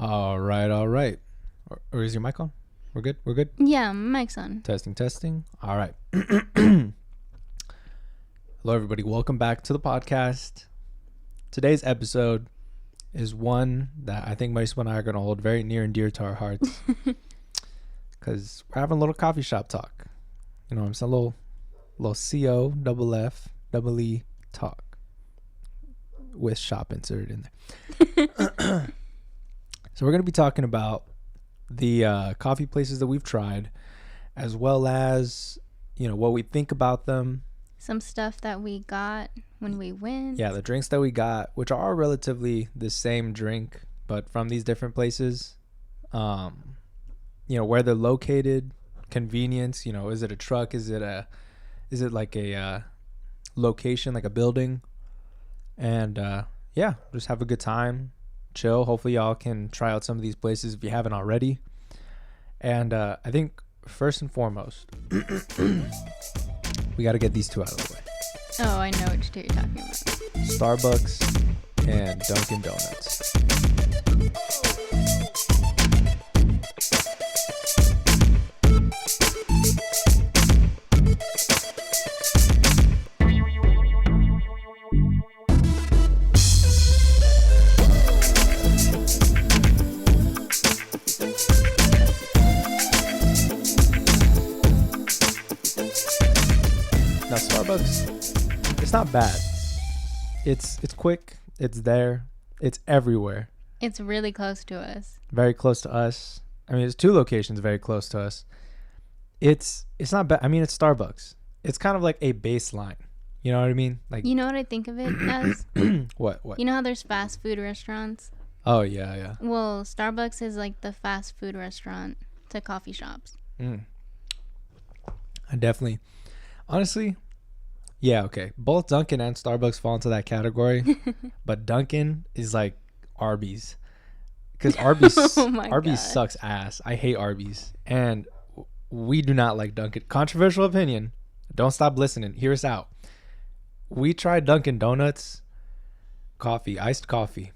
All right, all right. Or is your mic on? We're good? We're good? Yeah, mic's on. Testing. All right. Hello, everybody. Welcome back to the podcast. Today's episode is one that I think Mauricio and I are going to hold very near and dear to our hearts because we're having a little coffee shop talk. You know, it's a little CO, double F, double E talk with shop inserted in there. So we're going to be talking about the coffee places that we've tried, as well as, you know, what we think about them. Some stuff that we got when we went. Yeah, the drinks that we got, which are relatively the same drink, but from these different places. You know, where they're located, convenience, you know, is it a truck? Is it like a location, like a building? And yeah, just have a good time. Chill. Hopefully y'all can try out some of these places if you haven't already. And I think first and foremost, we got to get these two out of the way. Oh, I know which two you're talking about. Starbucks and Dunkin' Donuts. Now Starbucks, it's not bad. It's quick. It's there. It's everywhere. It's really close to us. Very close to us. I mean, it's two locations very close to us. It's not bad. I mean, it's Starbucks. It's kind of like a baseline. You know what I mean? Like, you know what I think of it as? What? You know how there's fast food restaurants? Oh yeah. Well, Starbucks is like the fast food restaurant to coffee shops. I definitely, honestly, yeah, okay. Both Dunkin' and Starbucks fall into that category, but Dunkin' is like Arby's, because Arby's sucks ass. I hate Arby's, and we do not like Dunkin'. Controversial opinion. Don't stop listening. Hear us out. We tried Dunkin' Donuts coffee, iced coffee,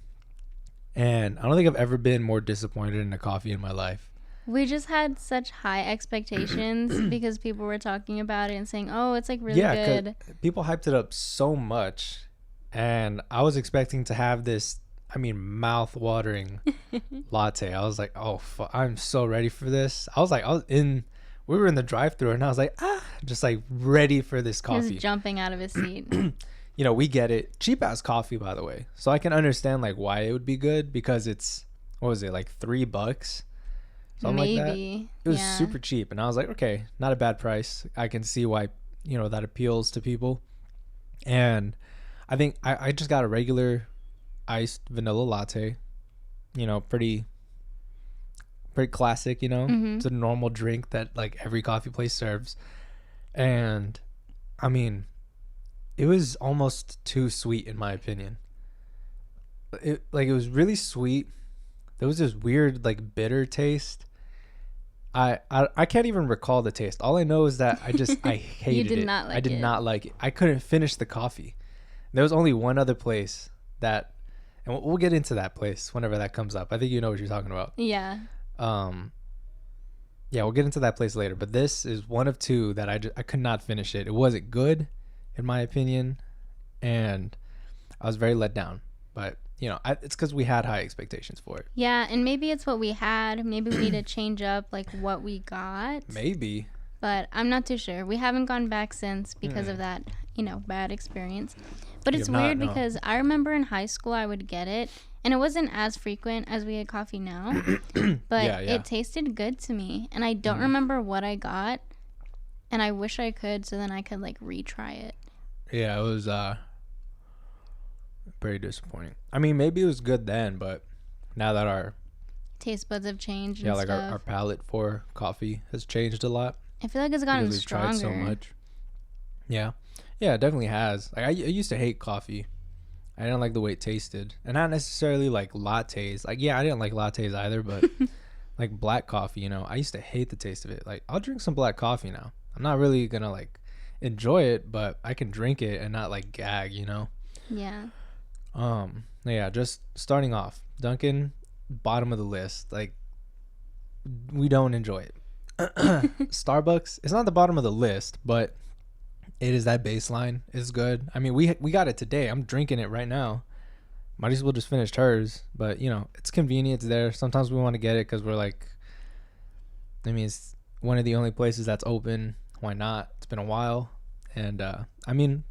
and I don't think I've ever been more disappointed in a coffee in my life. We just had such high expectations because people were talking about it and saying, oh, it's like really good. People hyped it up so much, and I was expecting to have this, I mean, mouth-watering latte. I was like, oh, I'm so ready for this. We were in the drive-thru, and I was like, just like ready for this coffee. He was jumping out of his seat. You know, we get it. Cheap-ass coffee, by the way. So I can understand like why it would be good, because it's, what was it, like $3? Something Maybe. like that. It was super cheap, and I was like, okay, not a bad price. I can see why, you know, that appeals to people. And I think I just got a regular iced vanilla latte, you know, pretty classic, you know. It's a normal drink that like every coffee place serves. And I mean, it was almost too sweet in my opinion. It was really sweet. There was this weird like bitter taste. I can't even recall the taste. All I know is that I hated it. I did not like it. I couldn't finish the coffee. There was only one other place that, and we'll get into that place whenever that comes up. I think you know what you're talking about. Yeah. Yeah, we'll get into that place later. But this is one of two that I could not finish it. It wasn't good, in my opinion, and I was very let down. But you know, it's because we had high expectations for it. Yeah, and maybe it's what we had. Maybe we need to change up like what we got. Maybe. But I'm not too sure. We haven't gone back since because of that, you know, bad experience. But it's weird because I remember in high school I would get it, and it wasn't as frequent as we get coffee now. But it tasted good to me, and I don't remember what I got, and I wish I could, so then I could like retry it. Yeah, it was very disappointing. I mean, maybe it was good then, but now that our taste buds have changed, and like our palate for coffee has changed a lot. I feel like it's gotten stronger. Tried so much. Yeah, it definitely has. Like I used to hate coffee. I didn't like the way it tasted, and not necessarily like lattes. Like, yeah, I didn't like lattes either, but like black coffee, you know, I used to hate the taste of it. Like, I'll drink some black coffee now. I'm not really gonna like enjoy it, but I can drink it and not like gag, you know? Yeah. Yeah, just starting off, Dunkin', bottom of the list. Like, we don't enjoy it. Starbucks, it's not the bottom of the list, but it is that baseline. It's good. I mean, we got it today. I'm drinking it right now. Might as well just finished hers, but you know, it's convenient. It's there. Sometimes we want to get it because we're like, I mean, it's one of the only places that's open. Why not? It's been a while, and I mean,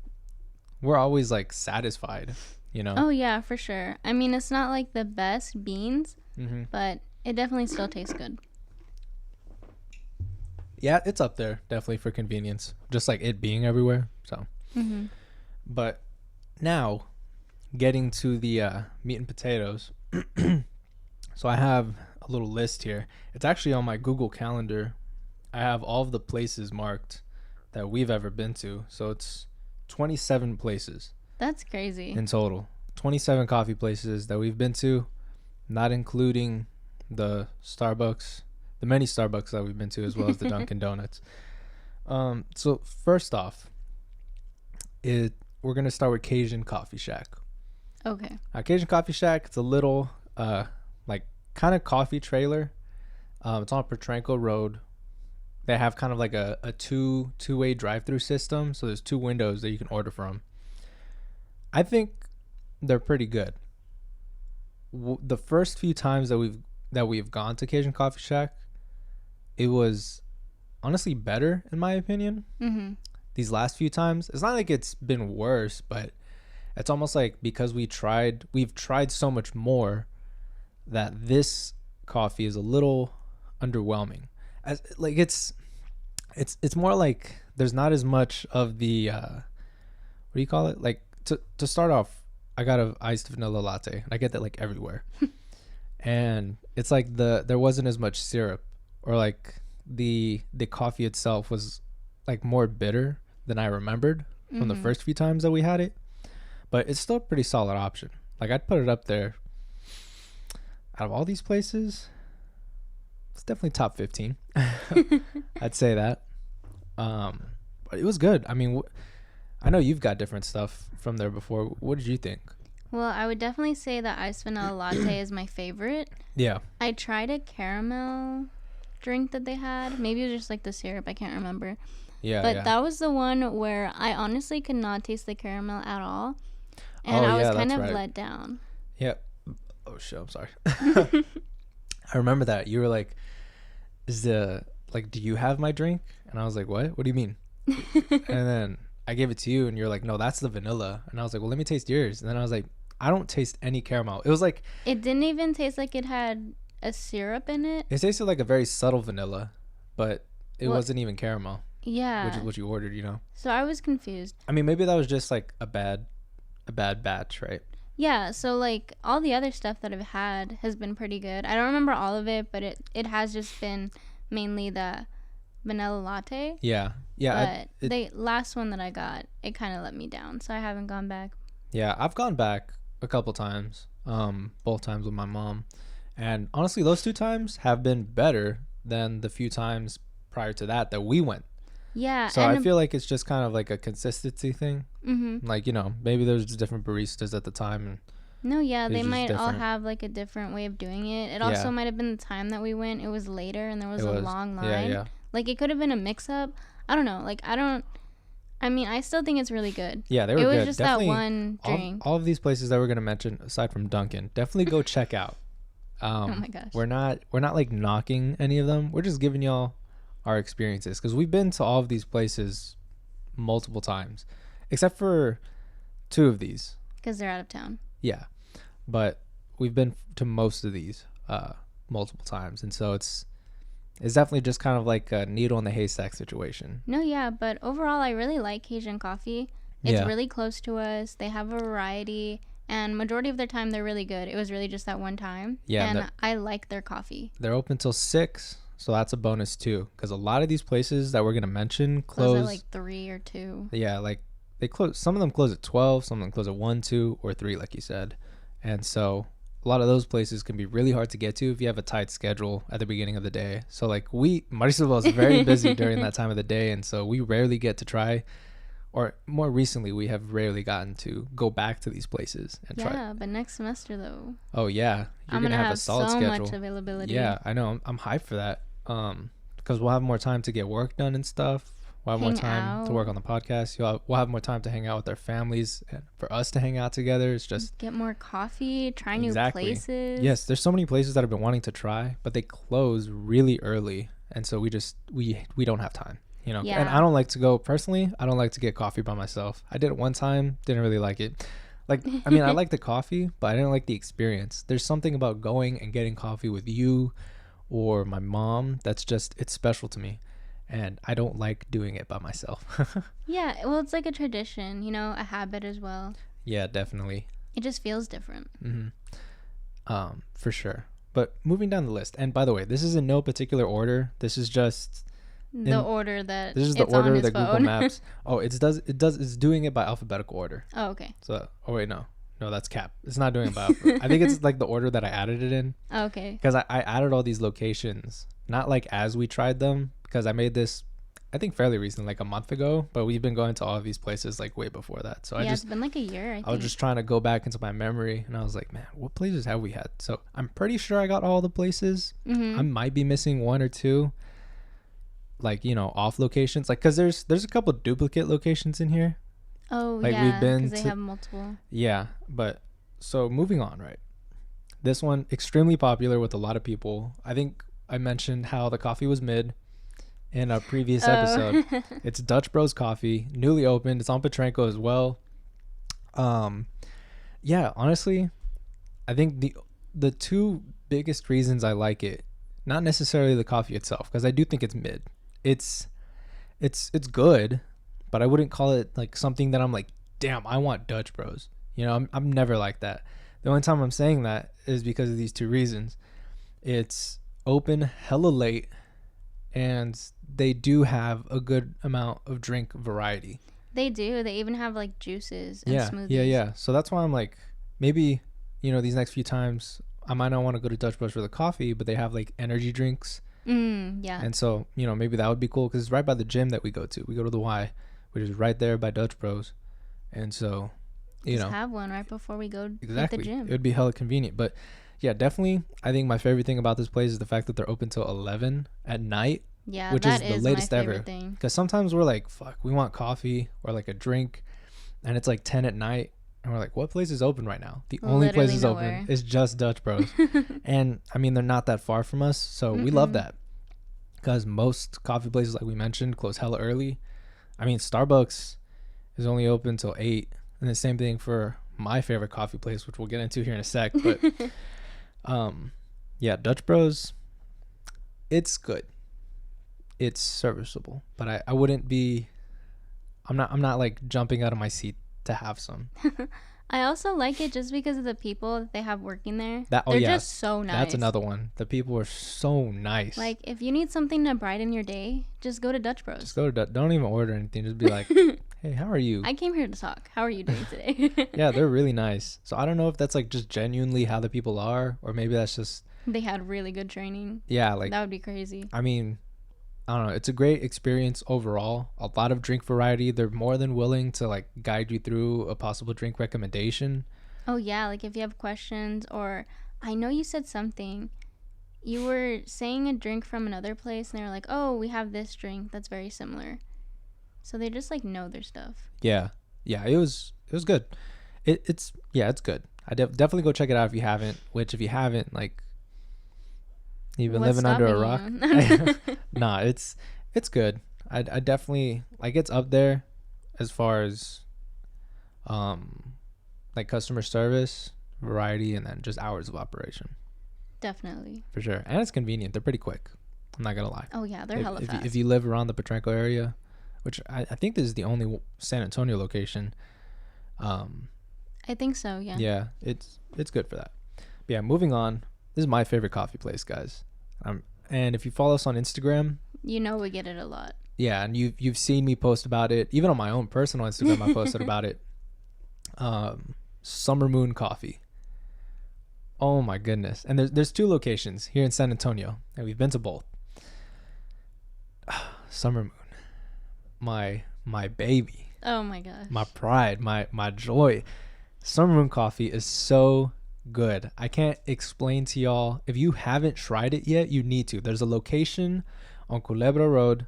we're always like satisfied, you know. Oh yeah, for sure. I mean, it's not like the best beans, Mm-hmm. but it definitely still tastes good. Yeah, it's up there definitely for convenience, just like it being everywhere. So, Mm-hmm. but now getting to the meat and potatoes. So I have a little list here. It's actually on my Google Calendar. I have all of the places marked that we've ever been to. So it's 27 places That's crazy. in total. 27 coffee places that we've been to, not including the Starbucks, the many Starbucks that we've been to, as well as the Dunkin' Donuts. So first off, we're going to start with Cajun Coffee Shack. Okay. Cajun Coffee Shack, it's a little like kind of coffee trailer. It's on Petranco Road. They have kind of like a two-way drive-through system, so there's 2 windows that you can order from. I think they're pretty good. The first few times that we've gone to Cajun Coffee Shack, it was honestly better in my opinion. Mm-hmm. These last few times, it's not like it's been worse, but it's almost like because we've tried so much more that this coffee is a little underwhelming. As like it's more like there's not as much of the what do you call it? Like to start off, I got a iced vanilla latte. I get that like everywhere. And it's like there wasn't as much syrup, or like the coffee itself was like more bitter than I remembered from the first few times that we had it. But it's still a pretty solid option. Like, I'd put it up there. Out of all these places, it's definitely top 15. I'd say that. But it was good. I mean, I know you've got different stuff from there before. What did you think? Well, I would definitely say that iced vanilla latte is my favorite. Yeah. I tried a caramel drink that they had. Maybe it was just like the syrup. I can't remember. Yeah. But yeah. that was the one where I honestly could not taste the caramel at all. And I was kind of let down. Yeah. Oh, shit. I'm sorry. I remember that. You were like, do you have my drink? And I was like, what? What do you mean? And then I gave it to you and you're like, no, that's the vanilla. And I was like, well, let me taste yours. And then I was like, I don't taste any caramel. It was like, it didn't even taste like it had a syrup in it. It tasted like a very subtle vanilla, but it wasn't even caramel. Yeah. Which is what you ordered, you know? So I was confused. I mean, maybe that was just like a bad batch, right? Yeah, so like all the other stuff that I've had has been pretty good. I don't remember all of it, but it has just been mainly the vanilla latte. Yeah. Yeah. But the last one that I got, it kind of let me down, so I haven't gone back. Yeah, I've gone back a couple times, both times with my mom. And honestly, those 2 times have been better than the few times prior to that we went. Yeah. So I feel like it's just kind of like a consistency thing. Mm-hmm. Like, you know, maybe there's just different baristas at the time. And no, yeah, they might all different. have like a different way of doing it. It also might have been the time that we went. It was later and there was a long line. Yeah. Like it could have been a mix-up. I don't know. Like I mean, I still think it's really good. Yeah, they were good. It was just definitely, that one drink. All of these places that we're going to mention, aside from Dunkin', definitely go check out. Oh my gosh. We're not like knocking any of them. We're just giving y'all our experiences, because we've been to all of these places multiple times, except for 2 of these. Because they're out of town. Yeah. But we've been to most of these multiple times. And so it's definitely just kind of like a needle in the haystack situation. No, yeah. But overall, I really like Cajun Coffee. It's really close to us. They have a variety. And majority of their time, they're really good. It was really just that one time. Yeah. And I like their coffee. They're open till 6. So that's a bonus too. Because a lot of these places that we're going to mention close at like 3 or 2. Yeah. Like they close. Some of them close at 12. Some of them close at 1, 2, or 3, like you said. And so a lot of those places can be really hard to get to if you have a tight schedule at the beginning of the day. So like Marisol is very busy during that time of the day. And so we rarely get to try or more recently, we have rarely gotten to go back to these places and try. Yeah, but next semester though. Oh yeah, I'm gonna have a solid so schedule. Much availability. Yeah, I know. I'm hyped for that. Because we'll have more time to get work done and stuff. We'll have more time to work on the podcast. We'll have more time to hang out with our families and for us to hang out together. It's just get more coffee, try new places. Yes, there's so many places that I've been wanting to try, but they close really early, and so we don't have time. You know, and I don't like to go personally. I don't like to get coffee by myself. I did it one time, didn't really like it. Like, I mean, I like the coffee, but I didn't like the experience. There's something about going and getting coffee with you or my mom that's just, it's special to me. And I don't like doing it by myself. Yeah, well, it's like a tradition, you know, a habit as well. Yeah, definitely. It just feels different. For sure. But moving down the list, and by the way, this is in no particular order. This is just the order that this is the order that Google Maps. Oh, it's doing it by alphabetical order. Oh, okay. So, oh wait, no, that's cap. It's not doing it by alphabet. I think it's like the order that I added it in. Oh, okay. Because I added all these locations, not like as we tried them, because I made this, I think fairly recently, like a month ago, but we've been going to all of these places like way before that. So it's been like a year. I was just trying to go back into my memory, and I was like, man, what places have we had? So I'm pretty sure I got all the places. I might be missing one or two, like, you know, off locations, like, because there's a couple duplicate locations in here. Oh, like, yeah, because they have multiple. Yeah, but so moving on, right? This one extremely popular with a lot of people. I think I mentioned how the coffee was mid in a previous episode. It's Dutch Bros Coffee, newly opened. It's on Petrenko as well. Yeah, honestly, I think the two biggest reasons I like it, not necessarily the coffee itself, because I do think it's mid. It's good, but I wouldn't call it like something that I'm like, damn, I want Dutch Bros. You know, I'm never like that. The only time I'm saying that is because of these two reasons. It's open hella late, and they do have a good amount of drink variety. They do. They even have like juices and smoothies. Yeah. So that's why I'm like, maybe, you know, these next few times I might not want to go to Dutch Bros for the coffee, but they have like energy drinks. Yeah. And so, you know, maybe that would be cool because it's right by the gym that we go to. We go to the Y, which is right there by Dutch Bros. And so, you know, have one right before we go to the gym. It would be hella convenient. But yeah, definitely, I think my favorite thing about this place is the fact that they're open till 11 at night. Yeah, which is the latest my ever. Because sometimes we're like, fuck, we want coffee or like a drink, and it's like 10 at night, and we're like, what place is open right now? The only place is open is just Dutch Bros. And I mean, they're not that far from us, so we love that. Because most coffee places, like we mentioned, close hella early. I mean, Starbucks is only open till 8, and the same thing for my favorite coffee place, which we'll get into here in a sec. But yeah, Dutch Bros, it's good. It's serviceable, but I wouldn't be, I'm not like jumping out of my seat to have some. I also like it just because of the people that they have working there. They're just so nice. That's another one. The people are so nice. Like, if you need something to brighten your day, just go to Dutch Bros. Just go to don't even order anything. Just be like, hey, how are you? I came here to talk. How are you doing today? Yeah, they're really nice. So I don't know if that's like just genuinely how the people are, or maybe that's just they had really good training. Yeah, like that would be crazy. I mean, I don't know. It's a great experience overall. A lot of drink variety. They're more than willing to like guide you through a possible drink recommendation. Oh yeah, like if you have questions, or I know you said something. You were saying a drink from another place, and they were like, "Oh, we have this drink that's very similar." So they just like know their stuff. Yeah. It was good. It's good. I definitely go check it out if you haven't. Which if you haven't, like, you've been living under a rock. Nah, it's good. I definitely like, it's up there as far as like customer service, variety, and then just hours of operation. Definitely. For sure. And it's convenient. They're pretty quick. I'm not gonna lie. Oh yeah, they're hella fast. If you live around the Petrenko area, which I think this is the only San Antonio location. I think so, yeah. Yeah, it's good for that. But yeah, moving on. This is my favorite coffee place, guys. And if you follow us on Instagram, you know we get it a lot. Yeah, and you've seen me post about it. Even on my own personal Instagram, I posted about it. Summer Moon Coffee. Oh my goodness. And there's two locations here in San Antonio, and we've been to both. Summer Moon. My baby. Oh my gosh. My pride, my joy. Summer Moon coffee is so good. I can't explain to y'all. If you haven't tried it yet, you need to. There's a location on Culebra Road,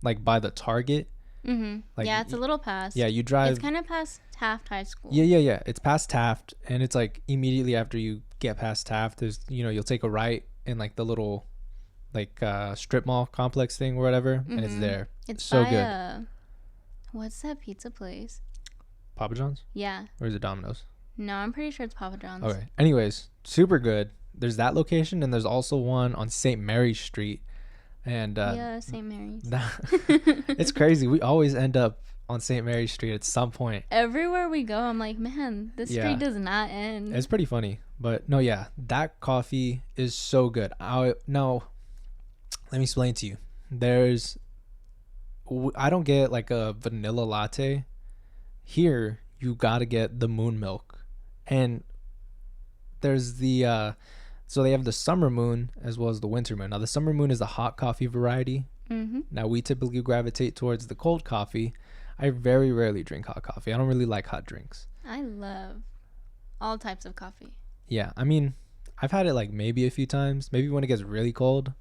like by the Target. Like, yeah, it's a little past. Yeah, you drive. It's kind of past Taft High School. Yeah. It's past Taft, and it's like immediately after you get past Taft, there's you'll take a right in like the little like strip mall complex thing or whatever, and it's there. It's so by good. What's that pizza place? Papa John's? Yeah. Or is it Domino's? No, I'm pretty sure it's Papa John's. Okay. Anyways, super good. There's that location, and there's also one on St. Mary's Street. And yeah, St. Mary's. It's crazy. We always end up on St. Mary's Street at some point. Everywhere we go, I'm like, man, this street does not end. It's pretty funny. But no, yeah, that coffee is so good. Now, let me explain to you. I don't get like a vanilla latte. Here, you got to get the moon milk. And there's so they have the summer moon as well as the winter moon. Now, the summer moon is the hot coffee variety. Now, we typically gravitate towards the cold coffee. I very rarely drink hot coffee. I don't really like hot drinks. I love all types of coffee. Yeah, I mean, I've had it like maybe a few times. Maybe when it gets really cold,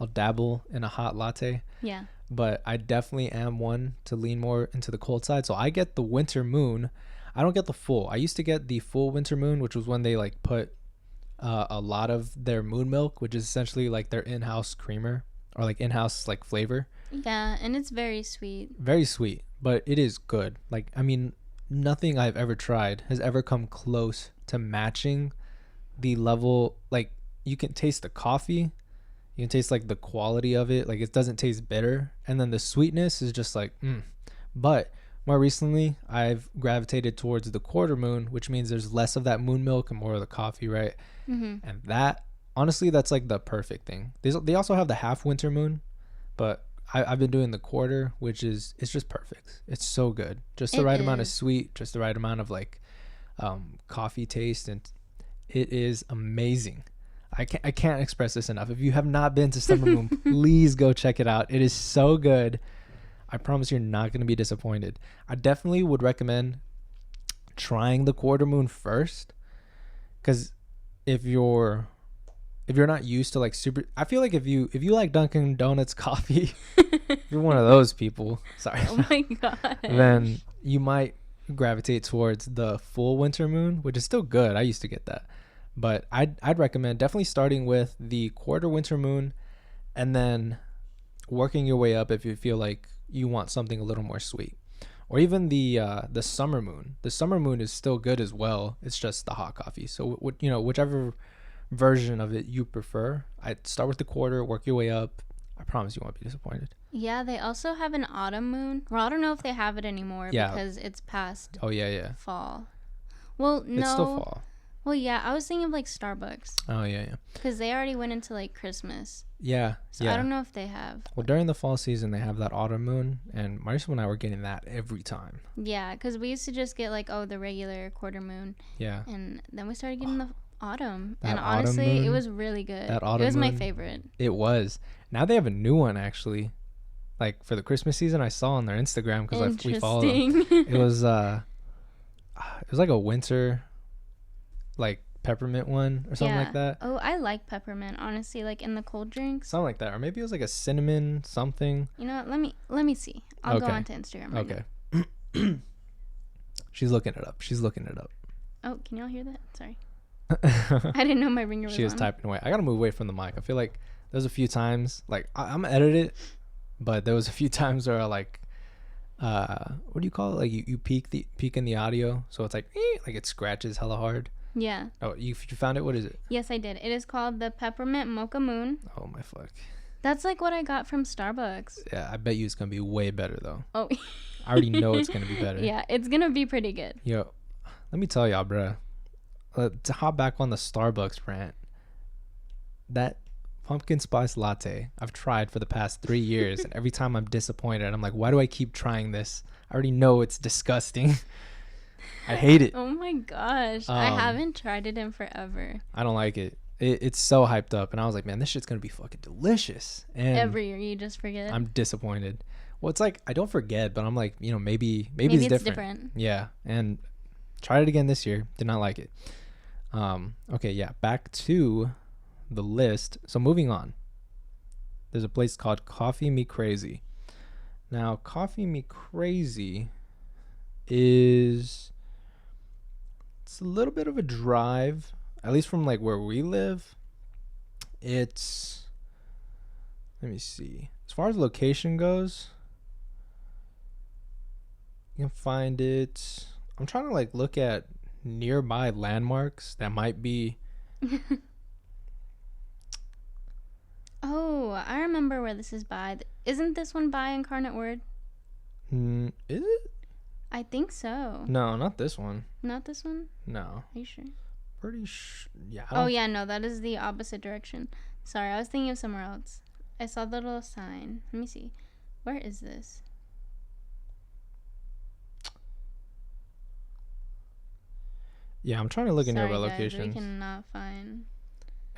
I'll dabble in a hot latte. Yeah. But I definitely am one to lean more into the cold side. So I get the winter moon. I don't get the full. I used to get the full winter moon, which was when they like put a lot of their moon milk, which is essentially like their in-house creamer or like in-house like flavor. Yeah, and it's very sweet. Very sweet, but it is good. Like, I mean, nothing I've ever tried has ever come close to matching the level. Like, you can taste the coffee. You can taste like the quality of it. Like, it doesn't taste bitter. And then the sweetness is just like, But more recently, I've gravitated towards the quarter moon, which means there's less of that moon milk and more of the coffee, right? And that, honestly, that's like the perfect thing. They also have the half winter moon, but I've been doing the quarter, which is, it's just perfect. It's so good. Just the right amount of sweet, just the right amount of like coffee taste. And it is amazing. I can't express this enough. If you have not been to Summer Moon, please go check it out. It is so good. I promise you're not going to be disappointed. I definitely would recommend trying the quarter moon first, because if you're not used to like super, I feel like if you like Dunkin' Donuts coffee, if you're one of those people, sorry. Oh my god. Then you might gravitate towards the full winter moon, which is still good. I used to get that. But I'd recommend definitely starting with the quarter winter moon and then working your way up if you feel like you want something a little more sweet. Or even the summer moon. The summer moon is still good as well. It's just the hot coffee. So whichever version of it you prefer, I'd start with the quarter, work your way up. I promise you won't be disappointed. Yeah, they also have an autumn moon. Well, I don't know if they have it anymore because it's past fall. Well, no. It's still fall. Well, yeah, I was thinking of like Starbucks. Oh, yeah. Because they already went into like Christmas. Yeah. So I don't know if they have. Well, during the fall season, they have that autumn moon, and Marissa and I were getting that every time. Yeah, because we used to just get like, the regular quarter moon. Yeah. And then we started getting the autumn. That and honestly, autumn moon, it was really good. That autumn It was my moon, favorite. It was. Now they have a new one, actually. Like, for the Christmas season, I saw on their Instagram because we follow them. It was like a winter, like, peppermint one or something like that. Oh, I like peppermint, honestly, like in the cold drinks. Something like that. Or maybe it was like a cinnamon something. You know what? Let me see. I'll go onto Instagram right now. She's looking it up. Oh, can y'all hear that? Sorry. I didn't know my ringer was on. She was typing away. I gotta move away from the mic. I feel like there's a few times, like, I'm gonna edit it, but there was a few times where I like, what do you call it? Like you peak in the audio, so it's like it scratches hella hard. Yeah. Oh, you found it? What is it? Yes, I did. It is called the Peppermint Mocha Moon. Oh my fuck. That's like what I got from Starbucks. Yeah, I bet you it's gonna be way better though. Oh. I already know it's gonna be better. Yeah, it's gonna be pretty good. Yo, let me tell y'all, bruh. To hop back on the Starbucks rant, that pumpkin spice latte I've tried for the past 3 years, and every time I'm disappointed. I'm like, why do I keep trying this? I already know it's disgusting. I hate it. Oh my gosh. I haven't tried it in forever. I don't like it. It's so hyped up, and I was like, man, this shit's gonna be fucking delicious. And every year you just forget. I'm disappointed. Well, it's like I don't forget, but I'm like, maybe Maybe it's different. Yeah, and tried it again this year. Did not like it. Okay, yeah. Back to the list. So moving on. There's a place called Coffee Me Crazy. Now, Coffee Me Crazy it's a little bit of a drive, at least from like where we live. Let me see. As far as location goes, you can find it. I'm trying to like look at nearby landmarks that might be. Oh, I remember where this is by. Isn't this one by Incarnate Word? Is it? I think so. No, not this one. Not this one? No. Are you sure? Pretty sure. Yeah. Oh, yeah, no, that is the opposite direction. Sorry, I was thinking of somewhere else. I saw the little sign. Let me see. Where is this? Yeah, I'm trying to look in nearby guys, locations. We cannot find.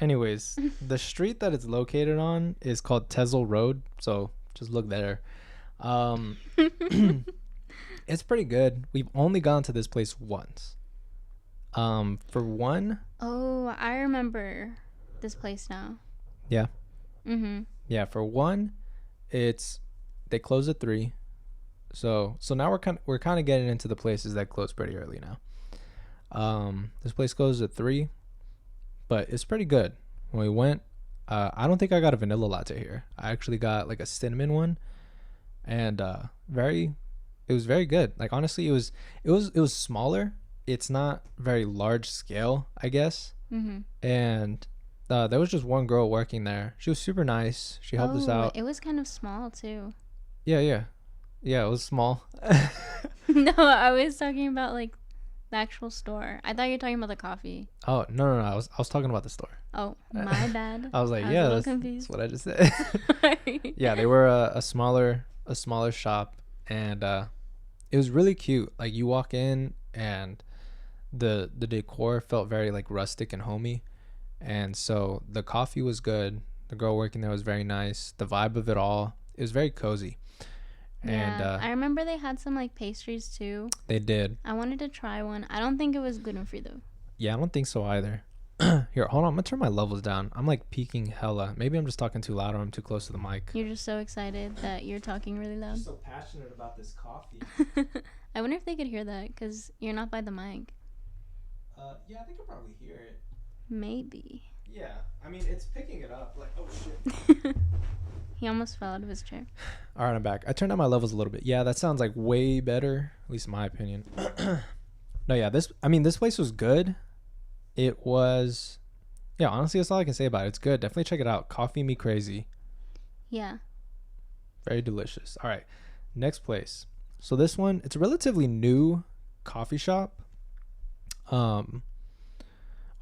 Anyways, the street that it's located on is called Tezel Road, so just look there. It's pretty good. We've only gone to this place once. For one. Oh, I remember this place now. Yeah. Mm-hmm. Yeah, for one, they close at 3. So now we're kind of getting into the places that close pretty early now. This place closes at 3, but it's pretty good. When we went, I don't think I got a vanilla latte here. I actually got like a cinnamon one, and it was very good. Like honestly, it was smaller. It's not very large scale, I guess. Mm-hmm. And there was just one girl working there. She was super nice. She helped us out. It was kind of small too. Yeah, it was small. No, I was talking about like the actual store. I thought you were talking about the coffee. Oh no! I was talking about the store. Oh, my bad. I was like, that's what I just said. Yeah, they were a smaller shop, and it was really cute. Like you walk in, and the decor felt very like rustic and homey, and so the coffee was good. The girl working there was very nice. The vibe of it all, it was very cozy. Yeah, and I remember they had some like pastries too. They did. I wanted to try one. I don't think it was gluten free though. Yeah, I don't think so either. Here, hold on. I'm gonna turn my levels down. I'm like peaking hella. Maybe I'm just talking too loud or I'm too close to the mic. You're just so excited that you're talking really loud. I'm so passionate about this coffee. I wonder if they could hear that because you're not by the mic. Yeah, they could probably hear it. Maybe. Yeah, I mean it's picking it up. Like, oh shit. He almost fell out of his chair. All right, I'm back. I turned down my levels a little bit. Yeah, that sounds like way better, at least in my opinion. No, yeah, this place was good. It was, yeah, honestly, that's all I can say about it. It's good. Definitely check it out. Coffee Me Crazy. Yeah. Very delicious. All right, next place. So this one, it's a relatively new coffee shop. Oh,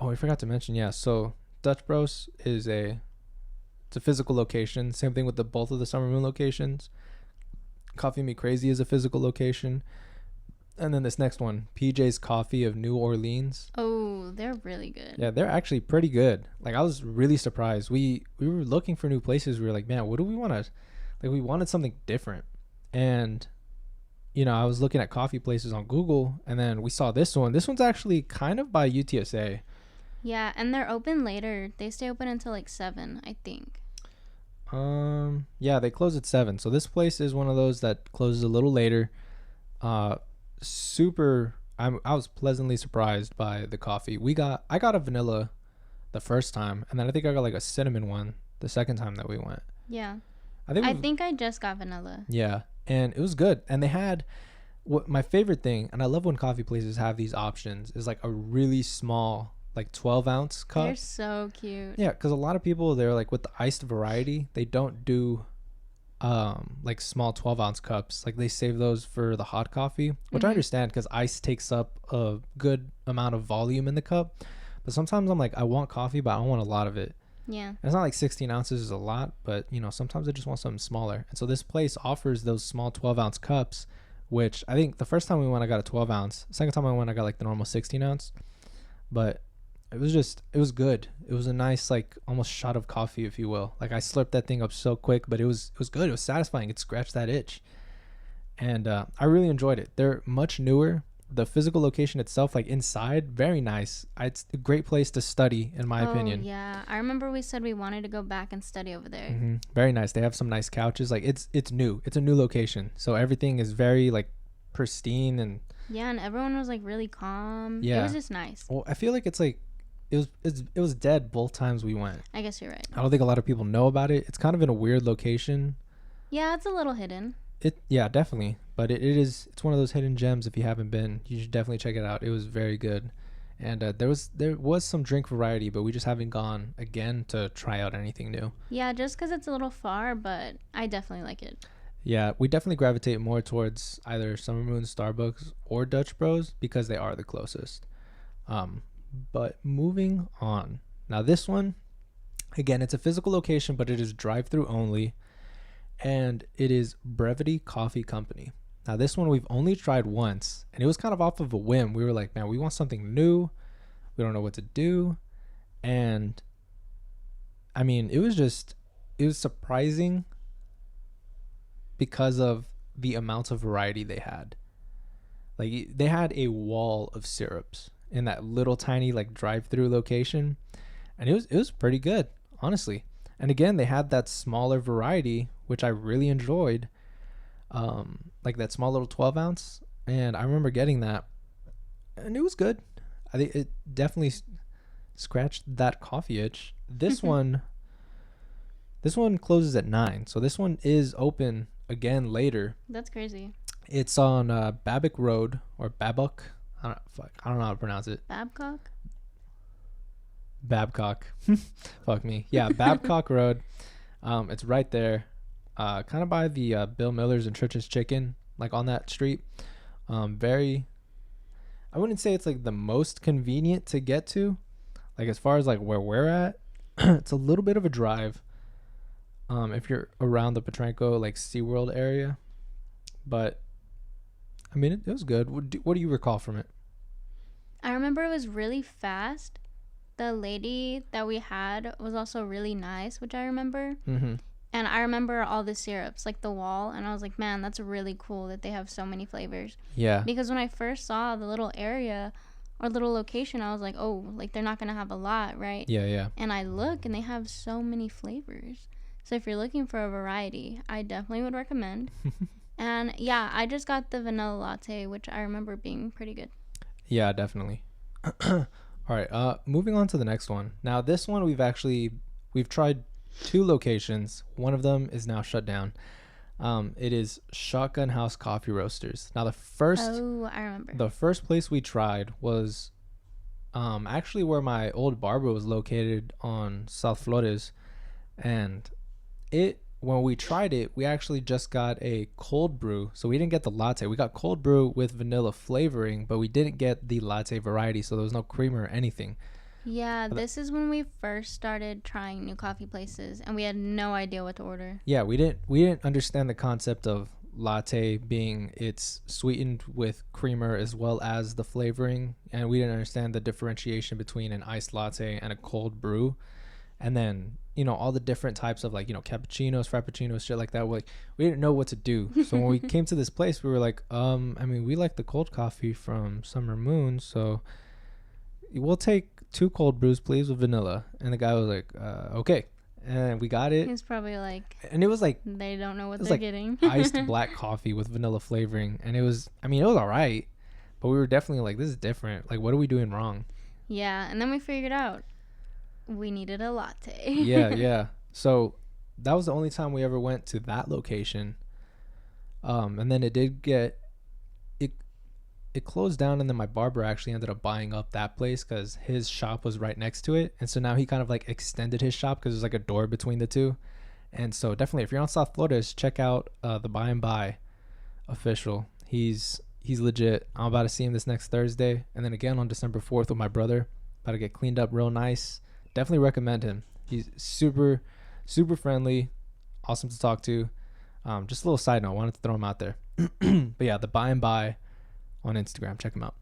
I forgot to mention, yeah. So Dutch Bros is it's a physical location. Same thing with both of the Summer Moon locations. Coffee Me Crazy is a physical location. And then this next one, PJ's Coffee of New Orleans. Oh, they're really good. Yeah, they're actually pretty good. Like I was really surprised. We were looking for new places. We were like, man, what do we want to, like we wanted something different. And I was looking at coffee places on Google, and then we saw this one. This one's actually kind of by UTSA. Yeah, and they're open later. They stay open until like 7, I think. Yeah, they close at 7. So this place is one of those that closes a little later. I was pleasantly surprised by the coffee. I got a vanilla the first time, and then I think I got like a cinnamon one the second time that we went. Yeah. I think I just got vanilla. Yeah, and it was good. And they had my favorite thing, and I love when coffee places have these options, is like a really small, like 12-ounce cup. They're so cute. Yeah, because a lot of people, they're like with the iced variety, they don't do like small 12-ounce cups. Like they save those for the hot coffee, which I understand because ice takes up a good amount of volume in the cup. But sometimes I'm like, I want coffee, but I don't want a lot of it. Yeah. And it's not like 16 ounces is a lot, but sometimes I just want something smaller. And so this place offers those small 12-ounce cups, which I think the first time we went, I got a 12-ounce. Second time I went, I got like the normal 16-ounce. But it was good. It was a nice, like, almost shot of coffee, if you will. Like, I slurped that thing up so quick, but it was good. It was satisfying. It scratched that itch. And I really enjoyed it. They're much newer. The physical location itself, like inside, very nice. It's a great place to study, in my opinion. Yeah, I remember we said we wanted to go back and study over there. Very nice. They have some nice couches. Like, it's new. It's a new location, so everything is very, like, pristine. And yeah, and everyone was like really calm. Yeah, it was just nice. Well, I feel like it's like it was dead both times we went. I guess you're right. I don't think a lot of people know about it. It's kind of in a weird location. Yeah, it's a little hidden. Yeah, definitely. But it's one of those hidden gems. If you haven't been, you should definitely check it out. It was very good. And there was some drink variety, but we just haven't gone again to try out anything new. Yeah, just because it's a little far, but I definitely like it. Yeah, we definitely gravitate more towards either Summer Moon, Starbucks, or Dutch Bros because they are the closest. But moving on. Now this one, again, it's a physical location, but it is drive-through only. And it is Brevity Coffee Company. Now this one we've only tried once, and it was kind of off of a whim. We were like, man, we want something new. We don't know what to do. And I mean, it was surprising because of the amount of variety they had. Like, they had a wall of syrups in that little tiny, like, drive-through location, and it was pretty good, honestly. And again, they had that smaller variety, which I really enjoyed, like that small little 12 ounce. And I remember getting that, and it was good. I think it definitely scratched that coffee itch. This one closes at 9, so this one is open again later. That's crazy. It's on Babcock Road, or Babcock. I don't know how to pronounce it. Babcock. Fuck me. Yeah, Babcock Road. It's right there, kind of by the Bill Miller's and Church's Chicken, like on that street. I wouldn't say it's like the most convenient to get to, like as far as like where we're at. It's a little bit of a drive if you're around the Petranco, like SeaWorld area, but I mean, it was good. What do you recall from it? I remember it was really fast. The lady that we had was also really nice, which I remember. And I remember all the syrups, like the wall, and I was like, man, that's really cool that they have so many flavors. Yeah. Because when I first saw the little area or little location, I was like, oh, like they're not going to have a lot, right? Yeah. And I look, and they have so many flavors. So if you're looking for a variety, I definitely would recommend. And yeah, I just got the vanilla latte, which I remember being pretty good. Yeah, definitely. All right, moving on to the next one. Now, this one we've tried 2 locations. One of them is now shut down. It is Shotgun House Coffee Roasters. Now, I remember. The first place we tried was actually where my old barber was located on South Flores, and when we tried it, we actually just got a cold brew. So we didn't get the latte. We got cold brew with vanilla flavoring, but we didn't get the latte variety. So there was no creamer or anything. Yeah, this is when we first started trying new coffee places, and we had no idea what to order. Yeah, we didn't understand the concept of latte being it's sweetened with creamer as well as the flavoring, and we didn't understand the differentiation between an iced latte and a cold brew. And then, all the different types of, like, cappuccinos, frappuccinos, shit like that. We didn't know what to do. So when we came to this place, we were like, we like the cold coffee from Summer Moon, so we'll take 2 cold brews, please, with vanilla. And the guy was like, okay. And we got it. He's probably like, and it was like, they don't know what they're getting. Iced black coffee with vanilla flavoring. And it was all right, but we were definitely like, this is different. Like, what are we doing wrong? Yeah. And then we figured out we needed a latte. Yeah. So that was the only time we ever went to that location. And then it closed down, and then my barber actually ended up buying up that place because his shop was right next to it. And so now he kind of like extended his shop because there's like a door between the two. And so definitely, if you're on South Flores, check out the Buy and Buy official. He's legit. I'm about to see him this next Thursday, and then again on December 4th with my brother. About to get cleaned up real nice. Definitely recommend him. He's super, super friendly, awesome to talk to. Just a little side note, I wanted to throw him out there. But yeah, the Buy and Buy on Instagram, check him out.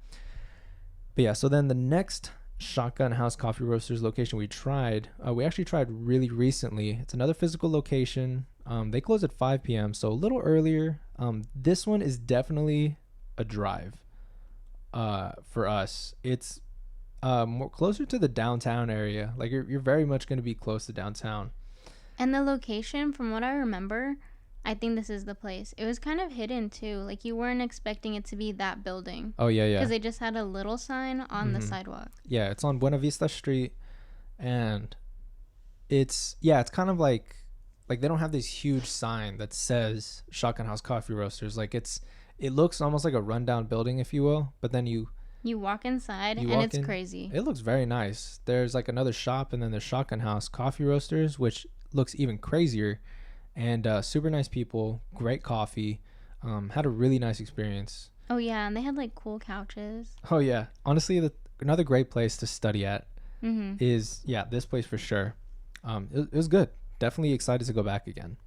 But yeah, so then the next Shotgun House Coffee Roasters location we actually tried really recently. It's another physical location. They close at 5 p.m. so a little earlier. This one is definitely a drive for us. It's more closer to the downtown area. Like you're very much going to be close to downtown. And the location, from what I remember, I think this is the place. It was kind of hidden too. Like you weren't expecting it to be that building. Oh yeah. Because they just had a little sign on the sidewalk. Yeah, it's on Buena Vista Street, and it's kind of like they don't have this huge sign that says Shotgun House Coffee Roasters. Like it looks almost like a rundown building, if you will. But then you walk inside and it's crazy. It looks very nice. There's like another shop, and then there's Shotgun House Coffee Roasters, which looks even crazier. And super nice people, great coffee. Had a really nice experience. Oh yeah, and they had like cool couches. Oh yeah, honestly, another great place to study at is this place for sure. It was good. Definitely excited to go back again.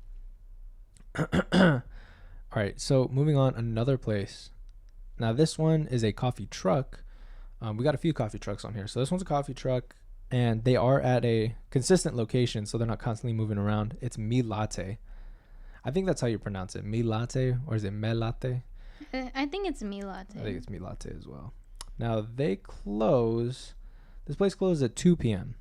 All right, so moving on, another place. Now this one is a coffee truck. We got a few coffee trucks on here. So this one's a coffee truck, and they are at a consistent location, so they're not constantly moving around. It's Mila Latte. I think that's how you pronounce it. Mila Latte, or is it Me Latte? I think it's Mila Latte. I think it's Mila Latte as well. Now they close. This place closes at 2 p.m.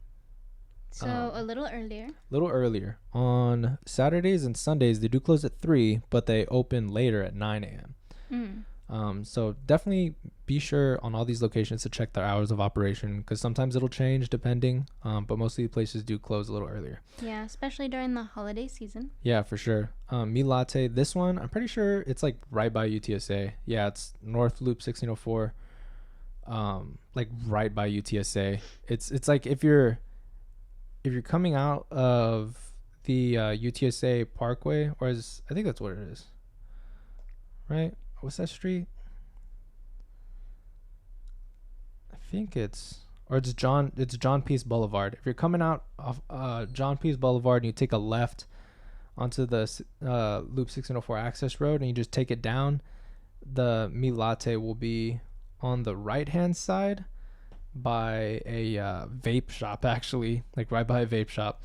So a little earlier. A little earlier. On Saturdays and Sundays, they do close at 3, but they open later at 9 a.m. So definitely be sure on all these locations to check their hours of operation, because sometimes it'll change depending. But most of the places do close a little earlier. Yeah, especially during the holiday season. Yeah, for sure. Me Latte, this one, I'm pretty sure it's like right by UTSA. Yeah, it's North Loop 1604. Like right by UTSA. It's like if you're coming out of the UTSA Parkway, or I think that's what it is. Right? What's that street? I think it's John Peace Boulevard. If you're coming out of John Peace Boulevard and you take a left onto the Loop 1604 access road and you just take it down, the Me Latte will be on the right hand side by a vape shop, actually, like right by a vape shop.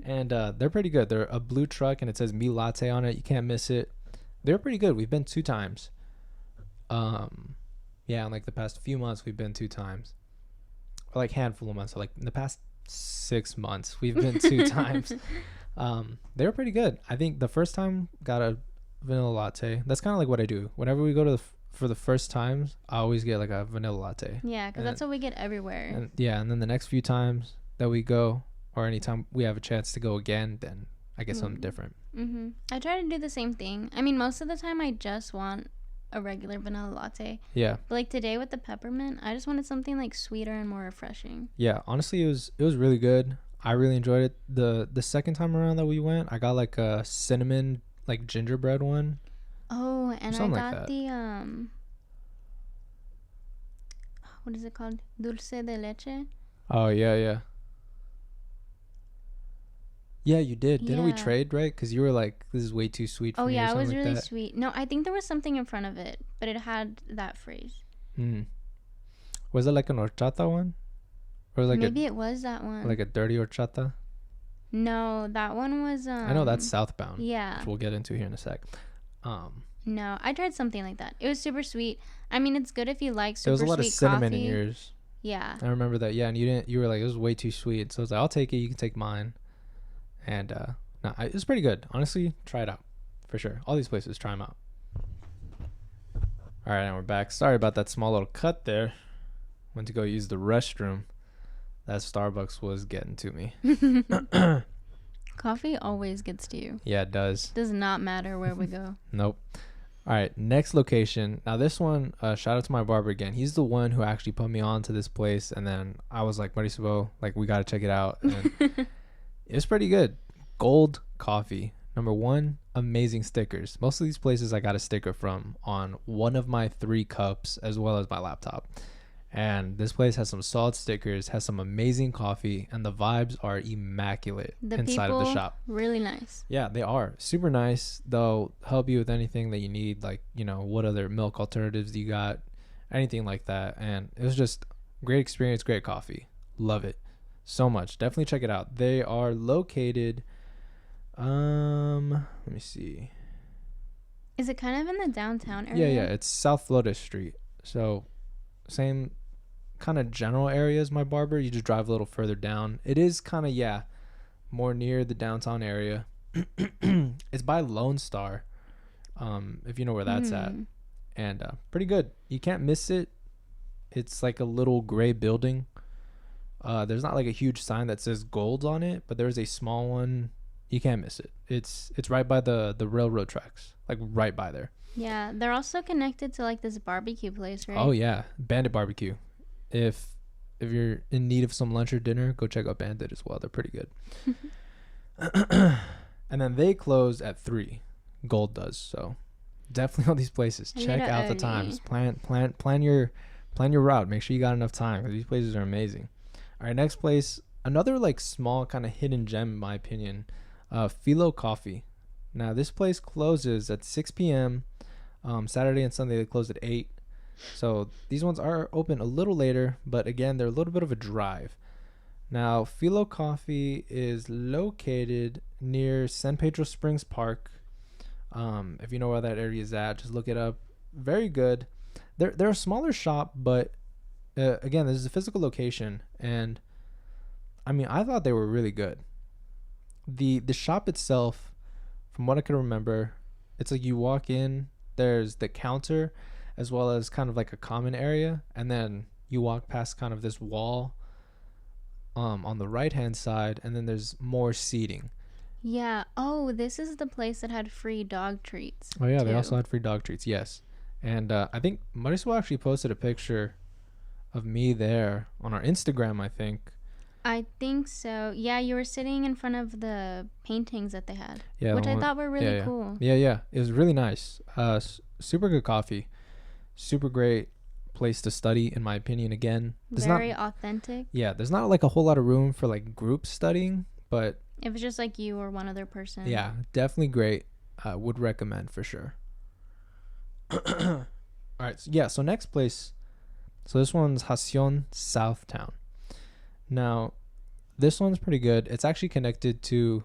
And they're pretty good. They're a blue truck and it says Me Latte on it. You can't miss it. They're pretty good. We've been 2 times. Yeah, in like the past few months we've been 2 times, or like handful of months. So like in the past 6 months we've been 2 times. They were pretty good. I think the first time got a vanilla latte. That's kind of like what I do whenever we go to for the first times. I always get like a vanilla latte. Yeah, because that's what we get everywhere. And then the next few times that we go, or anytime we have a chance to go again, then I get something different. I try to do the same thing. I mean, most of the time I just want a regular vanilla latte. Yeah. But like today with the peppermint, I just wanted something like sweeter and more refreshing. Yeah, honestly, it was really good. I really enjoyed it. The second time around that we went, I got like a cinnamon like gingerbread one. Oh, and I got the what is it called? Dulce de leche. Oh yeah. Yeah, you did. Didn't we trade, right? Because you were like, this is way too sweet for me. Oh, yeah, it was really sweet. No, I think there was something in front of it, but it had that phrase. Was it like an horchata one? Or like maybe it was that one. Like a dirty horchata? No, that one was... I know that's Southbound. Yeah. Which we'll get into here in a sec. No, I tried something like that. It was super sweet. I mean, it's good if you like super sweet coffee. There was a lot of cinnamon in yours. Yeah. I remember that. Yeah, and you were like, it was way too sweet. So I was like, I'll take it. You can take mine. And no, it was pretty good. Honestly, try it out for sure. All these places, try them out. All right, and we're back. Sorry about that small little cut there. Went to go use the restroom. That Starbucks was getting to me. Coffee always gets to you. Yeah, it does. Does not matter where we go. Nope. All right, next location. Now this one, shout out to my barber again. He's the one who actually put me on to this place, and then I was like, Marisabo, like we gotta check it out. And it's pretty good. Gold coffee. Number 1, amazing stickers. Most of these places I got a sticker from on one of my 3 cups as well as my laptop. And this place has some solid stickers, has some amazing coffee, and the vibes are immaculate inside of the shop. Really nice. Yeah, they are super nice. They'll help you with anything that you need, like, you know, what other milk alternatives you got, anything like that. And it was just Great experience, great coffee. Love it so much. Definitely check it out. They are located, let me see. Is it kind of in the downtown area? Yeah. It's South Florida Street. So same kind of general area as my barber. You just drive a little further down. It is kind of, more near the downtown area. It's by Lone Star, if you know where that's at. And pretty good. You can't miss it. It's like a little gray building. There's not like a huge sign that says Gold on it, but there's a small one. You can't miss it. It's right by the railroad tracks, like right by there. Yeah, they're also connected to like this barbecue place, right? Oh yeah, Bandit Barbecue. If you're in need of some lunch or dinner, go check out Bandit as well. They're pretty good. And then they close at 3. Gold does. So definitely all these places. Check out the times. Plan your route. Make sure you got enough time, because these places are amazing. All right, next place, another like small kind of hidden gem in my opinion, Philo Coffee. Now this place closes at 6 p.m. Saturday and Sunday they close at 8. So these ones are open a little later, but again, they're a little bit of a drive. Now, Philo Coffee is located near San Pedro Springs Park. If you know where that area is at, just look it up. Very good. They're a smaller shop, but again, this is a physical location, and I mean, I thought they were really good. The shop itself, from what I can remember, it's like you walk in, there's the counter, as well as kind of like a common area, and then you walk past kind of this wall on the right hand side, and then there's more seating. Yeah. Oh, this is the place that had free dog treats. Oh yeah, too. They also had free dog treats. Yes. And I think Marisol actually posted a picture of me there on our Instagram, I think. I think so. Yeah, you were sitting in front of the paintings that they had, yeah, which I thought were really cool. Yeah. It was really nice. Super good coffee. Super great place to study, in my opinion. Again, very authentic. Yeah, there's not like a whole lot of room for like group studying, but if it's just like you or one other person. Yeah, definitely great. Would recommend for sure. All right. So next place. So this one's Halcyon Southtown. Now, this one's pretty good. It's actually connected to.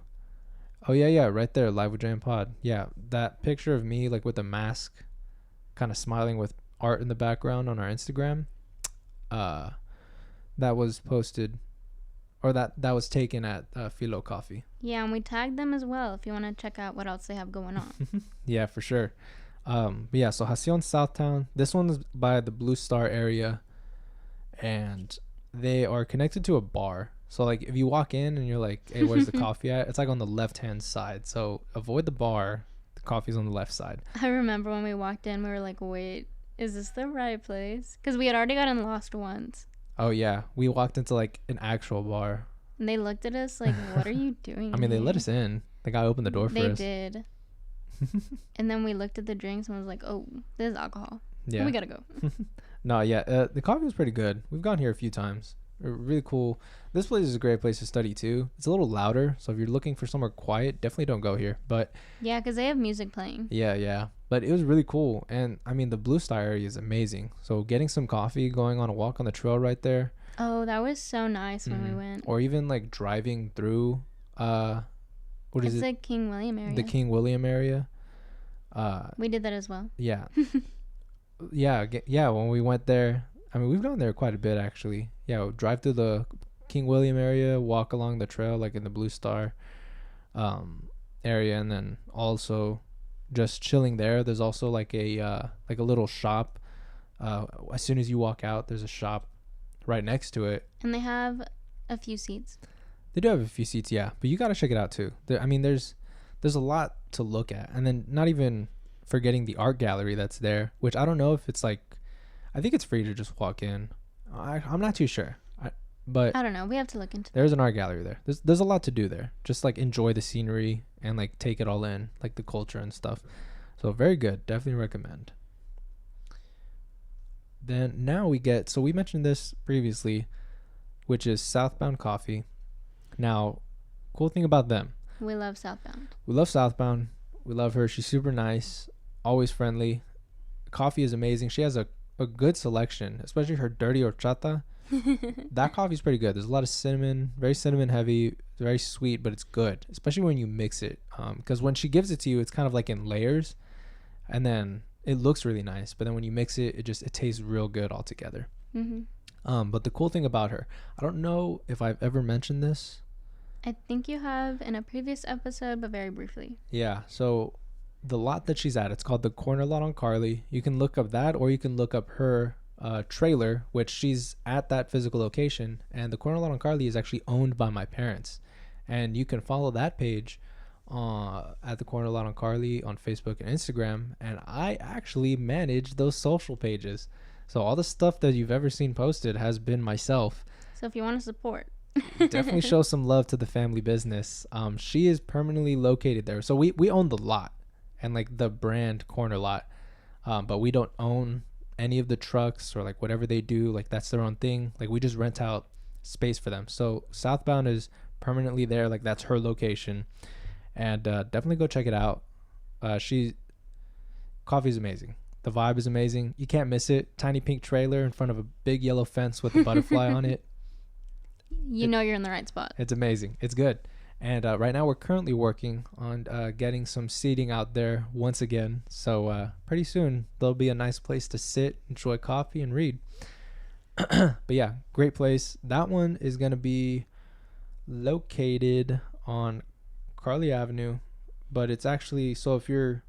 Oh yeah, right there, Live with JM Pod. Yeah, that picture of me like with a mask, kind of smiling with art in the background on our Instagram. That was posted, or that was taken at Philo Coffee. Yeah, and we tagged them as well if you want to check out what else they have going on. Yeah, for sure. But yeah, so Halcyon Southtown. This one's by the Blue Star area, and they are connected to a bar. So like if you walk in and you're like, hey, where's the coffee at? It's like on the left hand side. So avoid the bar. The coffee's on the left side. I remember when we walked in, we were like, wait, is this the right place? Because we had already gotten lost once. Oh yeah, we walked into like an actual bar. And they looked at us like, what are you doing? I mean, they let us in. The guy opened the door for us. They did. And then we looked at the drinks and was like, oh, there's alcohol. Yeah. We gotta go. No, yeah. The coffee was pretty good. We've gone here a few times. Really cool. This place is a great place to study too. It's a little louder, so if you're looking for somewhere quiet, definitely don't go here. But yeah, because they have music playing. Yeah. But it was really cool. And I mean, the Blue Star area is amazing. So getting some coffee, going on a walk on the trail right there. Oh, that was so nice when we went. Or even like driving through It's the King William area. The King William area. We did that as well. Yeah. Yeah, when we went there, I mean, we've gone there quite a bit actually. Yeah, drive through the King William area, walk along the trail like in the Blue Star area, and then also just chilling there. There's also like a little shop. As soon as you walk out, there's a shop right next to it. And they have a few seats. They do have a few seats, yeah, but you got to check it out too. There's a lot to look at, and then not even forgetting the art gallery that's there, which I don't know if it's like, I think it's free to just walk in. I'm not too sure, but I don't know. We have to look into. There's an art gallery there. There's a lot to do there. Just like enjoy the scenery and like take it all in, like the culture and stuff. So very good. Definitely recommend. Then now we mentioned this previously, which is Southbound Coffee. Now, cool thing about them. We love Southbound. We love Southbound. We love her. She's super nice, always friendly. Coffee is amazing. She has a good selection, especially her dirty horchata. That coffee's pretty good. There's a lot of cinnamon, very cinnamon heavy, very sweet, but it's good, especially when you mix it. Because when she gives it to you, it's kind of like in layers, and then it looks really nice. But then when you mix it, it tastes real good altogether. But the cool thing about her, I don't know if I've ever mentioned this. I think you have in a previous episode, but very briefly. Yeah. So the lot that she's at, it's called the Corner Lot on Carly. You can look up that, or you can look up her trailer, which she's at that physical location. And the Corner Lot on Carly is actually owned by my parents. And you can follow that page at the Corner Lot on Carly on Facebook and Instagram. And I actually manage those social pages. So all the stuff that you've ever seen posted has been myself. So if you want to support, definitely show some love to the family business. She is permanently located there. So we own the lot and like the brand Corner Lot. But we don't own any of the trucks or like whatever they do. Like that's their own thing. Like we just rent out space for them. So Southbound is permanently there. Like that's her location. And definitely go check it out. Coffee is amazing. The vibe is amazing. You can't miss it. Tiny pink trailer in front of a big yellow fence with a butterfly on it. You know you're in the right spot. It's amazing. It's good. And right now we're currently working on getting some seating out there once again. So pretty soon there'll be a nice place to sit, enjoy coffee, and read. But yeah, great place. That one is going to be located on Carly Avenue. But it's actually, so if you're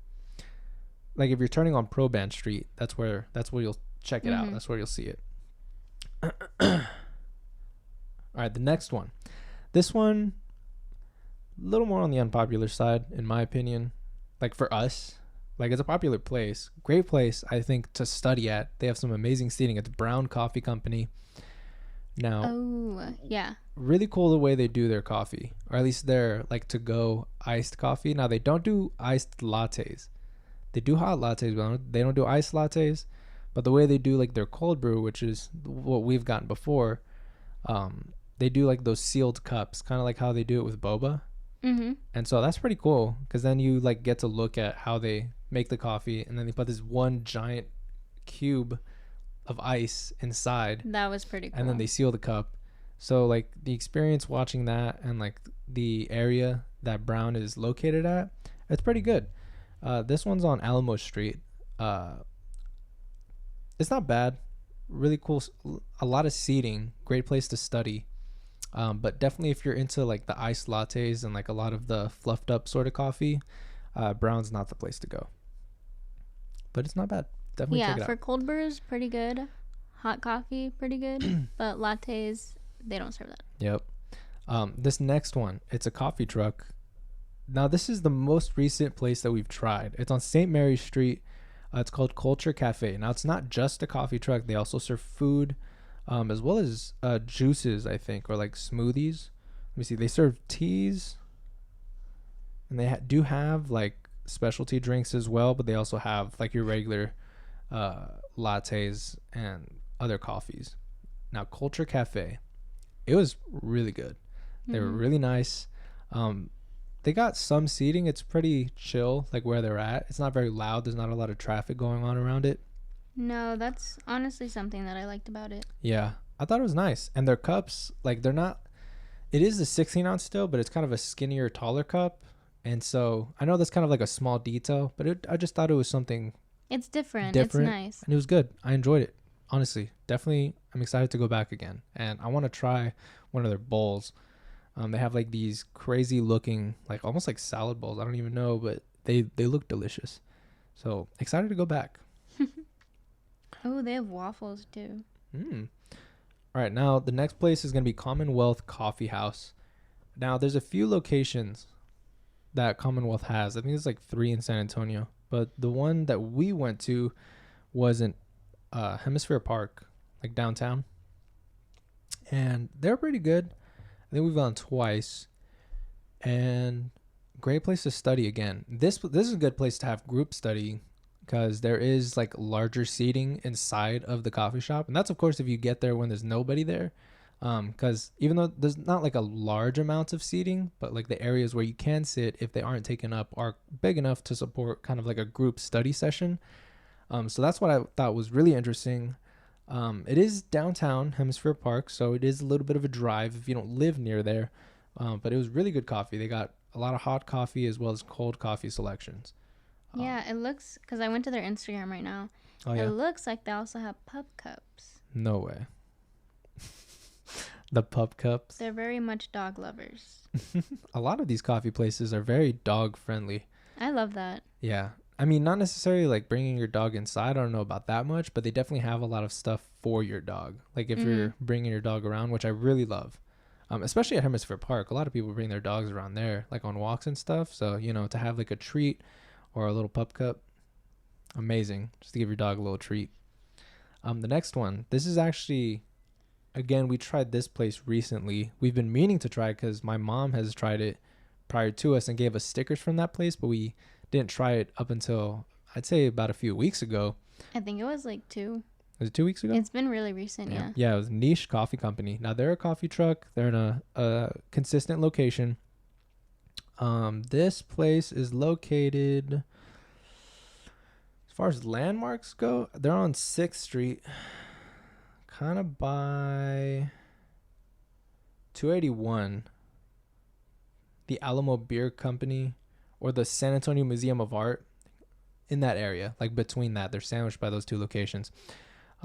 turning on Proban Street, that's where you'll check it out. That's where you'll see it. All right, the next one. This one, a little more on the unpopular side, in my opinion. Like for us, like it's a popular place. Great place, I think, to study at. They have some amazing seating. It's Brown Coffee Company. Now, oh, yeah. Really cool the way they do their coffee. Or at least their like to-go iced coffee. Now, they don't do iced lattes. They do hot lattes, but they don't do iced lattes. But the way they do like their cold brew, which is what we've gotten before, they do like those sealed cups, kind of like how they do it with boba. And so that's pretty cool because then you like get to look at how they make the coffee, and then they put this one giant cube of ice inside. That was pretty cool. And then they seal the cup. So like the experience watching that and like the area that Brown is located at, it's pretty good. This one's on Alamo Street. It's not bad. Really cool. A lot of seating. Great place to study. But definitely if you're into like the iced lattes and like a lot of the fluffed up sort of coffee, Brown's not the place to go. But it's not bad. Definitely check it out. Yeah, for cold brews, pretty good. Hot coffee, pretty good. But lattes, they don't serve that. Yep. This next one, it's a coffee truck. Now, this is the most recent place that we've tried. It's on St. Mary's Street. It's called Kulture Kafe. Now, it's not just a coffee truck. They also serve food, as well as juices, I think, or like smoothies. Let me see. They serve teas, and they do have like specialty drinks as well, but they also have like your regular lattes and other coffees. Now, Kulture Kafe, it was really good. They were really nice. They got some seating. It's pretty chill, like where they're at. It's not very loud. There's not a lot of traffic going on around it. No, that's honestly something that I liked about it. Yeah, I thought it was nice. And their cups, like they're not, it is a 16 ounce still, but it's kind of a skinnier, taller cup. And so I know that's kind of like a small detail, but I just thought it was something. It's different. It's nice. And it was good. I enjoyed it. Honestly, definitely. I'm excited to go back again. And I want to try one of their bowls. They have like these crazy looking, like almost like salad bowls. I don't even know, but they look delicious. So excited to go back. Oh, they have waffles too. All right. Now the next place is going to be CommonWealth Coffeehouse. Now there's a few locations that CommonWealth has. I think there's like 3 in San Antonio, but the one that we went to was in Hemisfair Park, like downtown. And they're pretty good. I think we've gone twice, and great place to study again. This is a good place to have group study because there is like larger seating inside of the coffee shop, and that's of course if you get there when there's nobody there, because even though there's not like a large amount of seating, but like the areas where you can sit if they aren't taken up are big enough to support kind of like a group study session. So that's what I thought was really interesting. It is downtown Hemisfair Park, so it is a little bit of a drive if you don't live near there. But it was really good coffee. They got a lot of hot coffee as well as cold coffee selections. Yeah, it looks, because I went to their Instagram right now. Oh, yeah? It looks like they also have pup cups. No way. The pup cups. They're very much dog lovers. A lot of these coffee places are very dog friendly. I love that. Yeah. I mean, not necessarily like bringing your dog inside. I don't know about that much, but they definitely have a lot of stuff for your dog. Like if you're bringing your dog around, which I really love. Especially at Hemisfair Park. A lot of people bring their dogs around there, like on walks and stuff. So, to have like a treat or a little pup cup, amazing. Just to give your dog a little treat. The next one, this is actually, again, we tried this place recently. We've been meaning to try it because my mom has tried it prior to us and gave us stickers from that place, but we didn't try it up until, I'd say, about a few weeks ago. I think it was like 2. Was it 2 weeks ago? It's been really recent, yeah. Yeah, it was Niche Coffee Company. Now, they're a coffee truck. They're in a consistent location. This place is located, as far as landmarks go, they're on 6th Street, kind of by 281, the Alamo Beer Company, or the San Antonio Museum of Art, in that area, like between that. They're sandwiched by those two locations.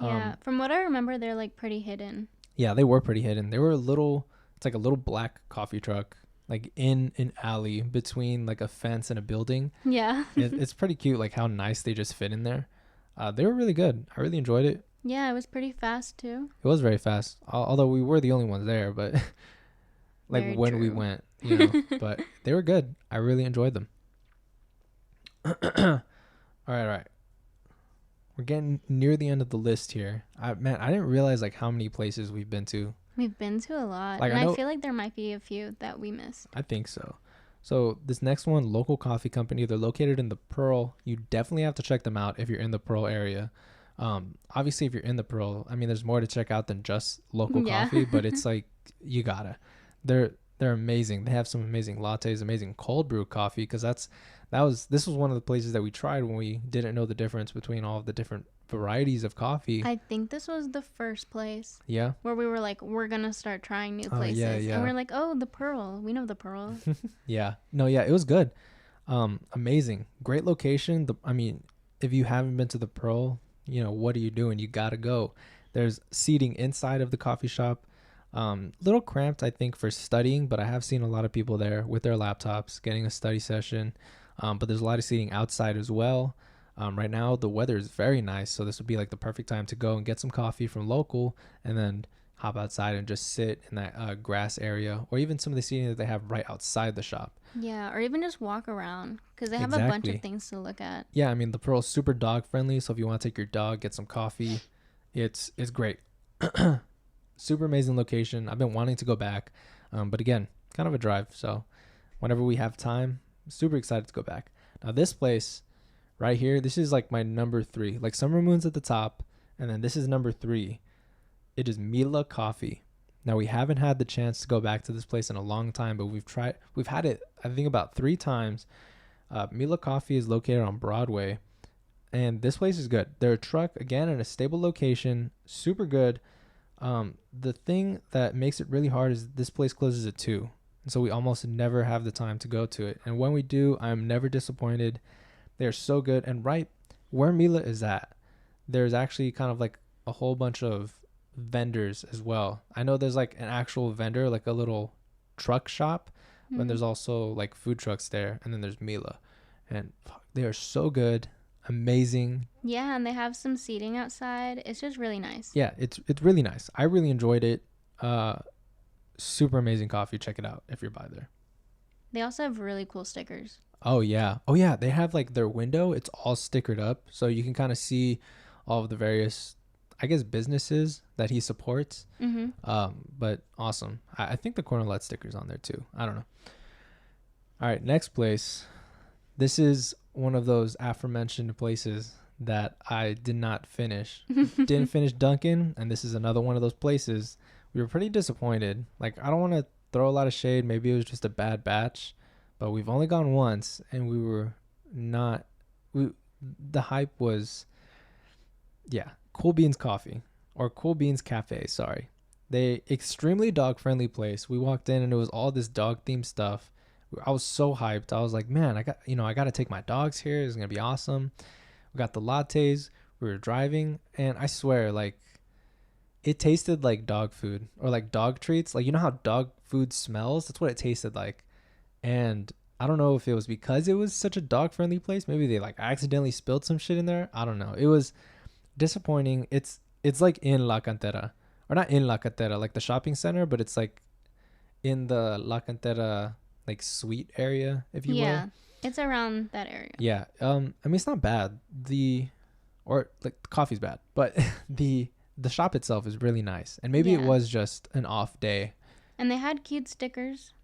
Yeah, from what I remember, they're like pretty hidden. Yeah, they were pretty hidden. They were it's like a little black coffee truck, like in an alley between like a fence and a building. Yeah. It's pretty cute, like how nice they just fit in there. They were really good. I really enjoyed it. Yeah, it was pretty fast too. It was very fast, although we were the only ones there, but like Very when we true. went, but they were good. I really enjoyed them. All right. We're getting near the end of the list here. I didn't realize like how many places we've been to. We've been to a lot. Like, and I know- I feel like there might be a few that we missed. I think so. So this next one, local coffee company, they're located in the Pearl. You definitely have to check them out if you're in the Pearl area. Obviously, if you're in the Pearl, I mean, there's more to check out than just local Yeah. coffee, but it's like you gotta. They're amazing. They have some amazing lattes, amazing cold brew coffee, because this was one of the places that we tried when we didn't know the difference between all of the different varieties of coffee. I think this was the first place Yeah. where we were like, we're going to start trying new Oh, places. yeah. And we're like, oh, the Pearl. We know the Pearl. Yeah. No, yeah, it was good. Amazing. Great location. I mean, if you haven't been to the Pearl, what are you doing? You got to go. There's seating inside of the coffee shop. Little cramped, I think, for studying, but I have seen a lot of people there with their laptops getting a study session. But there's a lot of seating outside as well. Right now, the weather is very nice, so this would be like the perfect time to go and get some coffee from local and then hop outside and just sit in that grass area, or even some of the seating that they have right outside the shop. Yeah, or even just walk around because they have a bunch of things to look at. Yeah, I mean, the Pearl's super dog friendly, so if you want to take your dog, get some coffee, it's great. Super amazing location. I've been wanting to go back, but again, kind of a drive, so whenever we have time, super excited to go back. Now, this place right here, this is like my number 3. Like Summer Moon's at the top, and then this is number 3. It is Mila Coffee. Now, we haven't had the chance to go back to this place in a long time, but we've had it, I think, about 3 times. Mila Coffee is located on Broadway, and this place is good. They're a truck, again, in a stable location, super good. The thing that makes it really hard is this place closes at 2. And so we almost never have the time to go to it. And when we do, I'm never disappointed. They're so good. And right where Mila is at, there's actually kind of like a whole bunch of vendors as well. I know there's like an actual vendor, like a little truck shop, but there's also like food trucks there. And then there's Mila. And they are so good. Amazing. Yeah, and they have some seating outside. It's just really nice. Yeah, it's really nice. I really enjoyed it. Super amazing coffee. Check it out if you're by there. They also have really cool stickers. Oh yeah. They have like their window. It's all stickered up, so you can kind of see all of the various, I guess, businesses that he supports. But awesome. I think the Cornelette sticker's on there too. I don't know. All right, next place. This is one of those aforementioned places that I did not finish. Didn't finish Dunkin', and this is another one of those places. We were pretty disappointed. Like, I don't want to throw a lot of shade. Maybe it was just a bad batch, but we've only gone once, and we were not. The hype was, yeah, Cool Beans Coffee. or Cool Beans Cafe, sorry. They extremely dog friendly place. We walked in and it was all this dog themed stuff. I was so hyped. I was like, man, I got to take my dogs here. It's going to be awesome. We got the lattes. We were driving and I swear, like, it tasted like dog food or like dog treats. Like, you know how dog food smells? That's what it tasted like. And I don't know if it was because it was such a dog friendly place. Maybe they like accidentally spilled some shit in there. I don't know. It was disappointing. It's like in La Cantera, or not in La Cantera, like the shopping center, but it's like in the La Cantera like suite area, if you will. Yeah, it's around that area. Yeah. I mean, it's not bad. The coffee's bad, but the shop itself is really nice, and maybe it was just an off day. And they had cute stickers.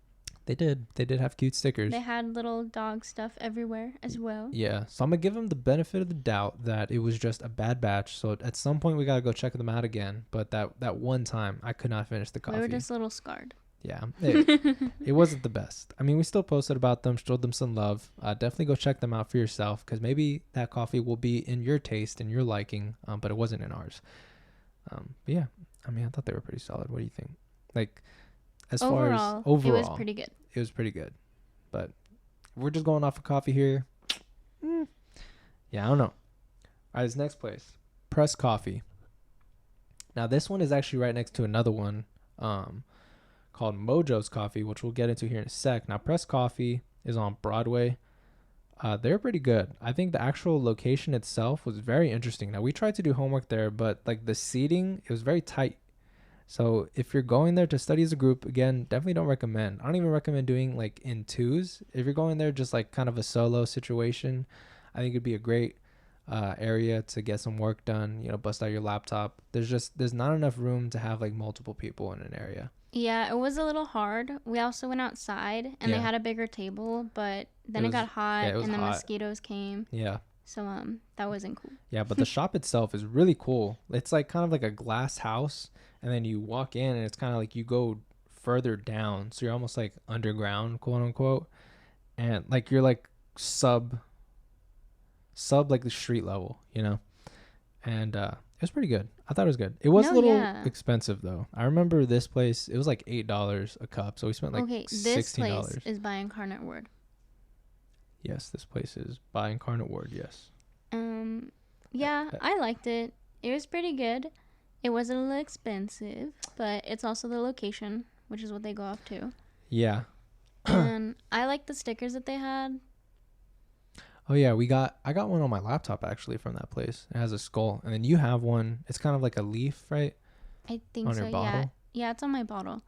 They did have cute stickers. They had little dog stuff everywhere as well. Yeah, so I'm gonna give them the benefit of the doubt that it was just a bad batch. So at some point we gotta go check them out again. But that one time I could not finish the coffee. We were just a little scarred. Yeah, it wasn't the best. I mean, we still posted about them, showed them some love. Definitely go check them out for yourself, because maybe that coffee will be in your taste and your liking, but it wasn't in ours. But yeah, I mean, I thought they were pretty solid. What do you think? Like, as far as overall, it was pretty good. It was pretty good, but we're just going off of coffee here. Yeah, I don't know. All right, this next place, Press Coffee. Now, this one is actually right next to another one called Moe Jo's Coffee, which we'll get into here in a sec. Now, Press Coffee is on Broadway. They're pretty good. I think the actual location itself was very interesting. Now, we tried to do homework there, but like the seating, it was very tight. So if you're going there to study as a group, again, definitely don't recommend. I don't even recommend doing like in twos. If you're going there just like kind of a solo situation, I think it'd be a great area to get some work done, bust out your laptop. There's not enough room to have like multiple people in an area. Yeah, it was a little hard. We also went outside and they had a bigger table, but then it got hot and the mosquitoes came. Yeah. So that wasn't cool. Yeah, but the shop itself is really cool. It's like kind of like a glass house, and then you walk in and it's kind of like you go further down, so you're almost like underground, quote unquote, and like you're like sub like the street level, and it was pretty good. I thought it was good. It was a little expensive though. I remember this place, it was like $8 a cup, so we spent like $16. This place is by Incarnate Word. Yes, this place is by Incarnate Word, yes. Yeah, I liked it. It was pretty good. It was a little expensive, but it's also the location, which is what they go off to. Yeah. And I like the stickers that they had. Oh yeah, I got one on my laptop actually from that place. It has a skull, and then you have one. It's kind of like a leaf, right? I think so. Your bottle? Yeah, it's on my bottle.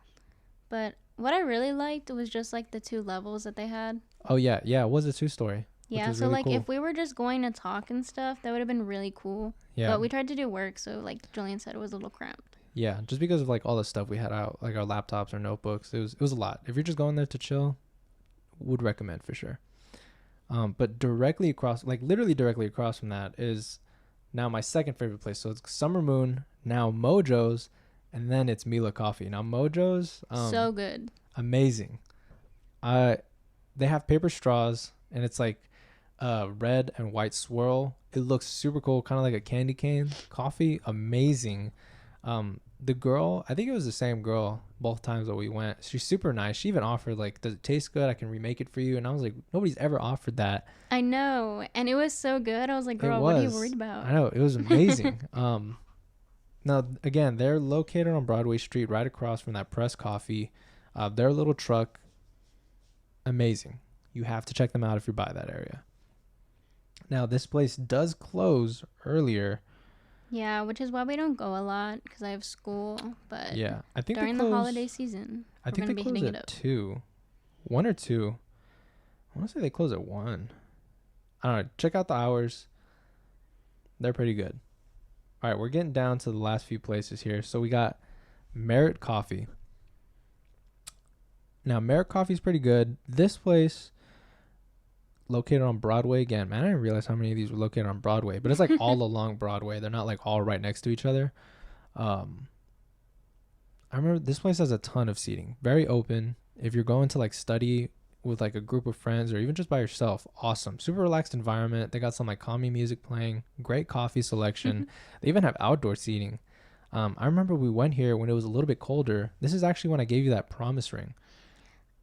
But what I really liked was just like the 2 levels that they had. Oh yeah, it was a 2-story. Yeah, so really like cool. If we were just going to talk and stuff, that would have been really cool. Yeah. But we tried to do work, so like Julian said, it was a little cramped. Yeah, just because of like all the stuff we had out, like our laptops or notebooks, it was a lot. If you're just going there to chill, would recommend for sure. But directly across, like literally directly across from that is now my second favorite place. So it's Summer Moon, now Moe Jo's, and then it's Mila Coffee. Now Moe Jo's, so good, amazing. They have paper straws, and it's like red and white swirl. It looks super cool, kind of like a candy cane coffee. Amazing. The girl, I think it was the same girl both times that we went. She's super nice. She even offered like, does it taste good? I can remake it for you. And I was like, nobody's ever offered that. I know. And it was so good. I was like, girl, what are you worried about? I know. It was amazing. Now, again, they're located on Broadway Street, right across from that Press Coffee. Their little truck, amazing. You have to check them out if you're by that area. Now, this place does close earlier. Yeah, which is why we don't go a lot, because I have school. But yeah, I think during the holiday season, I think they close at 2, 1 or 2. I want to say they close at 1. I don't know. Check out the hours. They're pretty good. All right, we're getting down to the last few places here. So we got Merit Coffee. Now, Merit Coffee is pretty good. This place, located on Broadway again. Man, I didn't realize how many of these were located on Broadway, but it's like all along Broadway. They're not like all right next to each other. I remember this place has a ton of seating, very open. If you're going to like study with like a group of friends or even just by yourself, awesome. Super relaxed environment. They got some like calming music playing, great coffee selection. They even have outdoor seating. I remember we went here when it was a little bit colder. This is actually when I gave you that promise ring.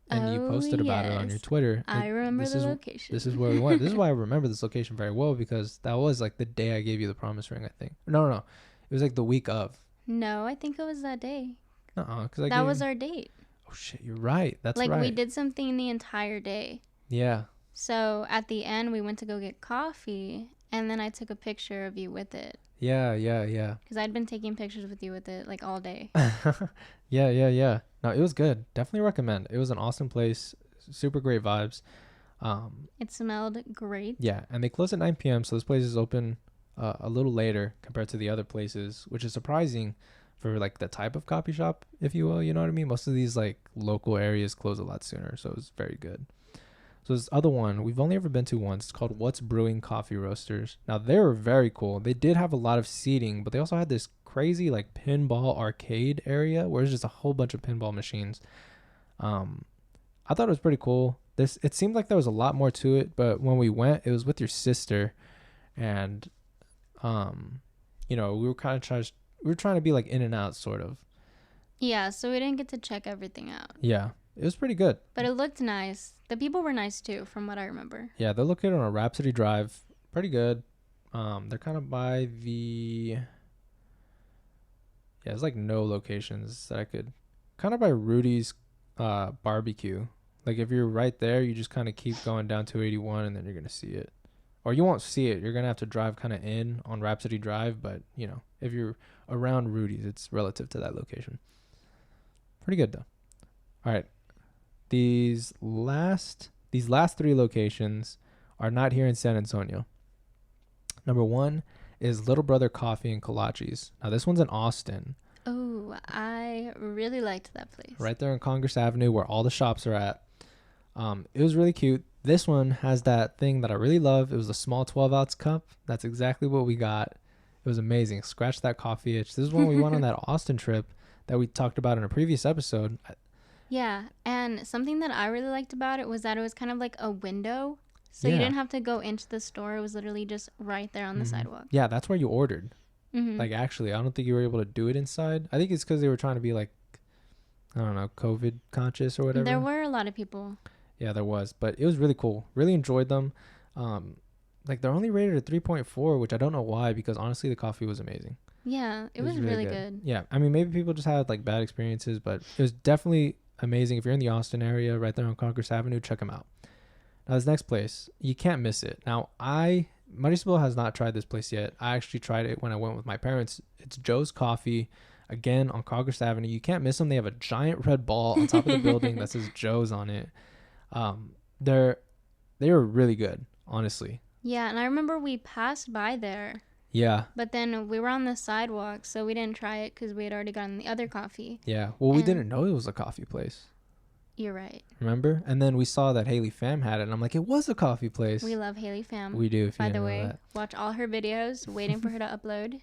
And you posted about it on your Twitter. I remember the location. This is where we went. This is why I remember this location very well, because that was like the day I gave you the promise ring, I think. No. It was like the week of. No, I think it was that day. Because that was our date. Oh, shit. You're right. That's like, right. we did something the entire day. Yeah. So at the end, we went to go get coffee, and then I took a picture of you with it. Yeah. Because I'd been taking pictures with you with it like all day. Yeah. No, it was good. Definitely recommend. It was an awesome place. Super great vibes. It smelled great. Yeah, and they close at 9 p.m. So this place is open a little later compared to the other places, which is surprising for like the type of coffee shop, if you will. You know what I mean? Most of these like local areas close a lot sooner, so it was very good. So this other one, we've only ever been to once. It's called What's Brewing Coffee Roasters. Now, they were very cool. They did have a lot of seating, but they also had this crazy like pinball arcade area where there's just a whole bunch of pinball machines. I thought it was pretty cool. It seemed like there was a lot more to it, but when we went, it was with your sister, and we were trying to be like in and out sort of. Yeah, so we didn't get to check everything out. Yeah. It was pretty good. But it looked nice. The people were nice too, from what I remember. Yeah, they're located on a Rhapsody Drive. Pretty good. They're kind of by the... Yeah, there's like no locations that I could... Kind of by Rudy's barbecue. Like if you're right there, you just kind of keep going down 281 and then you're going to see it. Or you won't see it. You're going to have to drive kind of in on Rhapsody Drive. But, if you're around Rudy's, it's relative to that location. Pretty good though. All right. These last 3 locations are not here in San Antonio. Number 1 is Little Brother Coffee and Kolaches. Now this one's in Austin. Oh, I really liked that place. Right there on Congress Avenue where all the shops are at. It was really cute. This one has that thing that I really love. It was a small 12-ounce cup. That's exactly what we got. It was amazing. Scratch that coffee itch. This is when we went on that Austin trip that we talked about in a previous episode. Yeah, and something that I really liked about it was that it was kind of like a window. So you didn't have to go into the store. It was literally just right there on the sidewalk. Yeah, that's where you ordered. Like, actually, I don't think you were able to do it inside. I think it's because they were trying to be like, I don't know, COVID conscious or whatever. There were a lot of people. Yeah, there was. But it was really cool. Really enjoyed them. Like, they're only rated at 3.4, which I don't know why, because honestly, the coffee was amazing. Yeah, it was really good. Yeah, I mean, maybe people just had like bad experiences, but it was definitely amazing. If you're in the Austin area, right there on Congress Avenue, check them out. Now, this next place, you can't miss it. Now, Marisabel has not tried this place yet. I actually tried it when I went with my parents. It's Joe's Coffee, again, on Congress Avenue. You can't miss them. They have a giant red ball on top of the building that says Joe's on it. They were really good, honestly. Yeah, and I remember we passed by there. Yeah. But then we were on the sidewalk, so we didn't try it because we had already gotten the other coffee. Yeah. Well, we didn't know it was a coffee place. You're right. Remember? And then we saw that Haley Pham had it, and I'm like, it was a coffee place. We love Haley Pham. We do, if you By didn't the way, know that. watch all her videos, waiting for her to upload.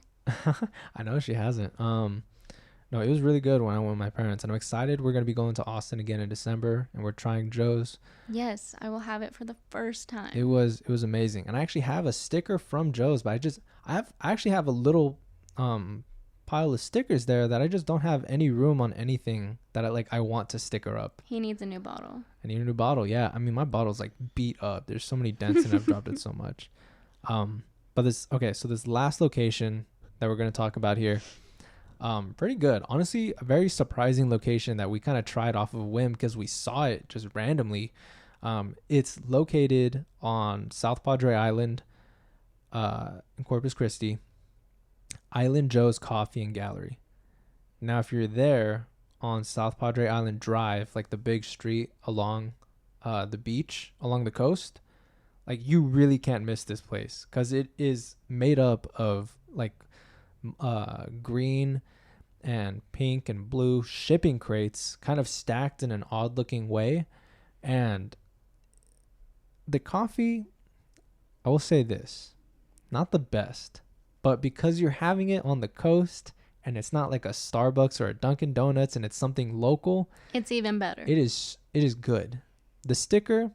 I know she hasn't. No, it was really good when I went with my parents, and I'm excited. We're going to be going to Austin again in December, and we're trying Joe's. Yes, I will have it for the first time. It was amazing. And I actually have a sticker from Joe's, but I actually have a little pile of stickers there that I just don't have any room on anything that I want to sticker up. He needs a new bottle. I need a new bottle. Yeah. I mean, my bottle's like beat up. There's so many dents and I've dropped it so much. So this last location that we're going to talk about here, pretty good. Honestly, a very surprising location that we kind of tried off of a whim because we saw it just randomly. It's located on South Padre Island in Corpus Christi. Island Joe's Coffee and Gallery. Now, if you're there on South Padre Island Drive, like the big street along the beach, along the coast, like you really can't miss this place because it is made up of like green and pink and blue shipping crates kind of stacked in an odd looking way. And the coffee, I will say this, not the best, but because you're having it on the coast and it's not like a Starbucks or a Dunkin' Donuts and it's something local, it's even better. It is good. The sticker,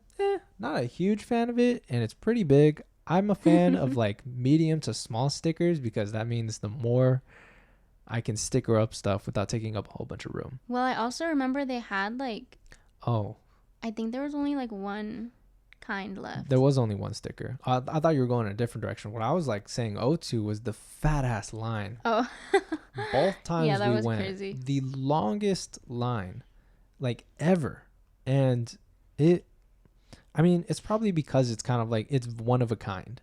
not a huge fan of it, and it's pretty big. I'm a fan of like medium to small stickers because that means the more I can sticker up stuff without taking up a whole bunch of room. Well, I also remember they had like, Oh, I think there was only like one kind left. there was only one sticker. I thought you were going in a different direction. What I was like saying O2 was the fat ass line. Oh. Both times Yeah, that we was went, crazy. the longest line like ever. And it's probably because it's kind of like it's one of a kind.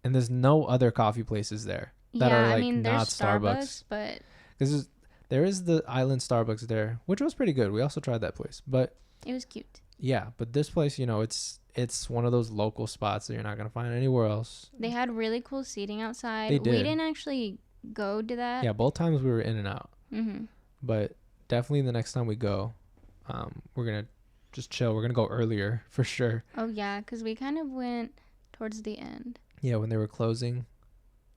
And there's no other coffee places there that are like not there's Starbucks. But Because there is the Island Starbucks there, which was pretty good. We also tried that place. But it was cute. yeah, but this place, it's one of those local spots that you're not going to find anywhere else. They had really cool seating outside. They did. We didn't actually go to that. Yeah, both times we were in and out. Mm-hmm. But definitely the next time we go, we're going to just chill. We're going to go earlier for sure. Oh, yeah, because we kind of went towards the end. Yeah, when they were closing.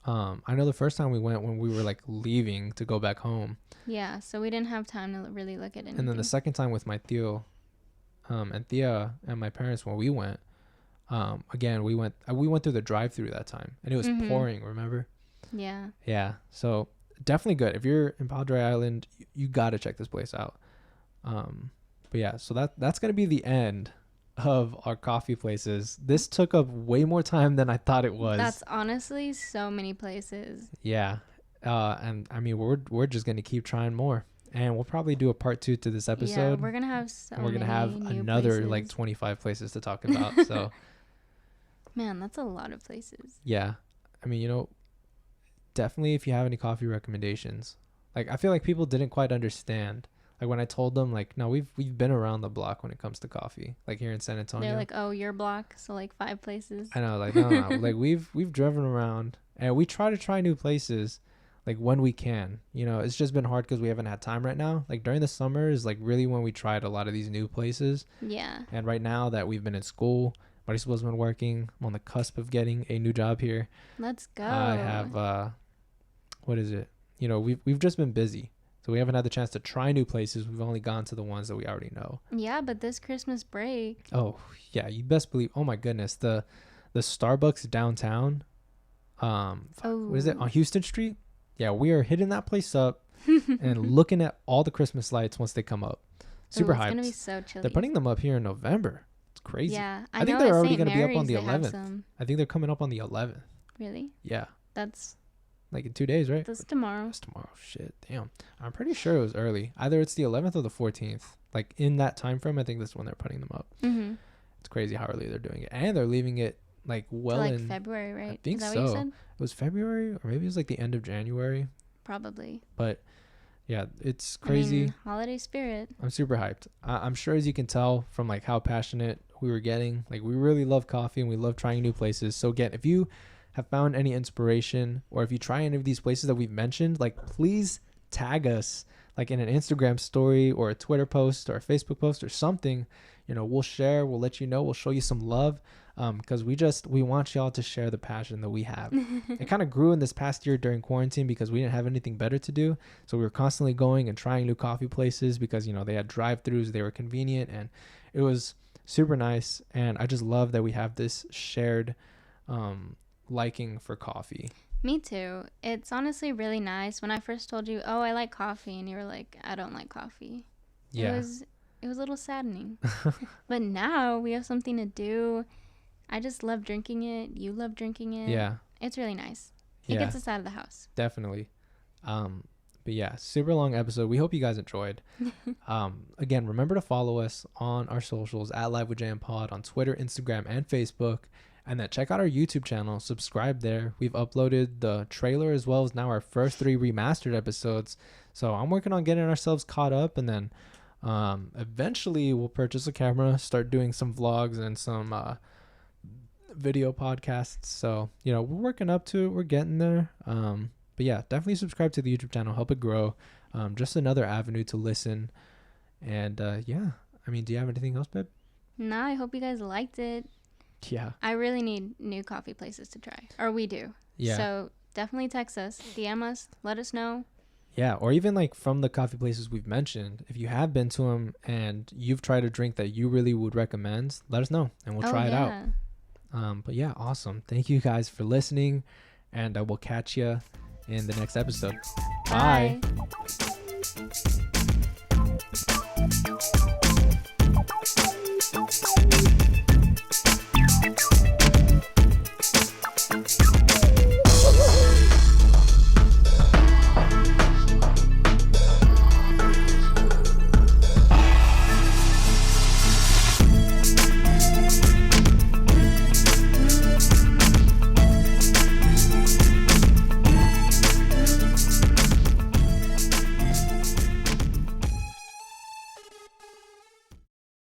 I know the first time we went when we were like leaving to go back home. Yeah, so we didn't have time to really look at anything. And then the second time with my tío and Thea and my parents when we went, again, we went through the drive-through that time. And it was pouring, remember? Yeah. Yeah, so definitely good. If you're in Padre Island, you got to check this place out. But yeah, so that's going to be the end of our coffee places. This took up way more time than I thought it was. That's honestly so many places. Yeah. And I mean, we're just going to keep trying more. And we'll probably do a part 2 to this episode. Yeah, we're going to have we're going to have another places. like 25 places to talk about. So man, that's a lot of places. yeah. I mean, definitely if you have any coffee recommendations. Like I feel like people didn't quite understand. Like when I told them like, no, we've been around the block when it comes to coffee. Like here in San Antonio. They're like, "Oh, your block, so like 5 places." I know, like no. Like we've driven around and we try to try new places like when we can. It's just been hard cuz we haven't had time right now. Like during the summer is like really when we tried a lot of these new places. Yeah. And right now that we've been in school, Marisabel's been working. I'm on the cusp of getting a new job here. Let's go. I have what is it? We've just been busy. So we haven't had the chance to try new places. We've only gone to the ones that we already know. Yeah, but this Christmas break. Oh, yeah. You best believe. Oh, my goodness. The Starbucks downtown. What is it? On Houston Street? Yeah, we are hitting that place up and looking at all the Christmas lights once they come up. Super hyped. It's going to be so chilly. They're putting them up here in November. It's crazy. Yeah. I think they're already going to be up on the 11th. I think they're coming up on the 11th. Really? Yeah. That's... like in 2 days, right? That's tomorrow. That's tomorrow. Shit, damn. I'm pretty sure it was early. Either it's the 11th or the 14th. Like in that time frame, I think that's when they're putting them up. Mm-hmm. It's crazy how early they're doing it, and they're leaving it like well to like in February, right? I think Is that so. What you said? It was February, or maybe it was like the end of January. Probably. But yeah, it's crazy. I mean, holiday spirit. I'm super hyped. I'm sure, as you can tell from like how passionate we were getting, like we really love coffee and we love trying new places. So again, if you have found any inspiration, or if you try any of these places that we've mentioned, like please tag us like in an Instagram story or a Twitter post or a Facebook post or something. We'll share, we'll let you know, we'll show you some love, because we want y'all to share the passion that we have. It kind of grew in this past year during quarantine because we didn't have anything better to do, so we were constantly going and trying new coffee places because they had drive-throughs, they were convenient, and it was super nice. And I just love that we have this shared liking for coffee. Me too. It's honestly really nice. When I first told you, "Oh, I like coffee," and you were like, "I don't like coffee." Yeah. It was a little saddening. But now we have something to do. I just love drinking it. You love drinking it. Yeah. It's really nice. It gets us out of the house. Definitely. But yeah, super long episode. We hope you guys enjoyed. Again, remember to follow us on our socials at livewithjm pod on Twitter, Instagram, and Facebook. And then check out our YouTube channel. Subscribe there. We've uploaded the trailer as well as now our first 3 remastered episodes. So I'm working on getting ourselves caught up. And then eventually we'll purchase a camera, start doing some vlogs and some video podcasts. So, we're working up to it. We're getting there. But yeah, definitely subscribe to the YouTube channel. Help it grow. Just another avenue to listen. And yeah, I mean, do you have anything else, babe? No, I hope you guys liked it. Yeah. I really need new coffee places to try. Or we do. Yeah. So definitely text us, DM us, let us know. Yeah, or even like from the coffee places we've mentioned, if you have been to them and you've tried a drink that you really would recommend, let us know and we'll try it out. But yeah, awesome. Thank you guys for listening, and I will catch you in the next episode. Bye. Bye.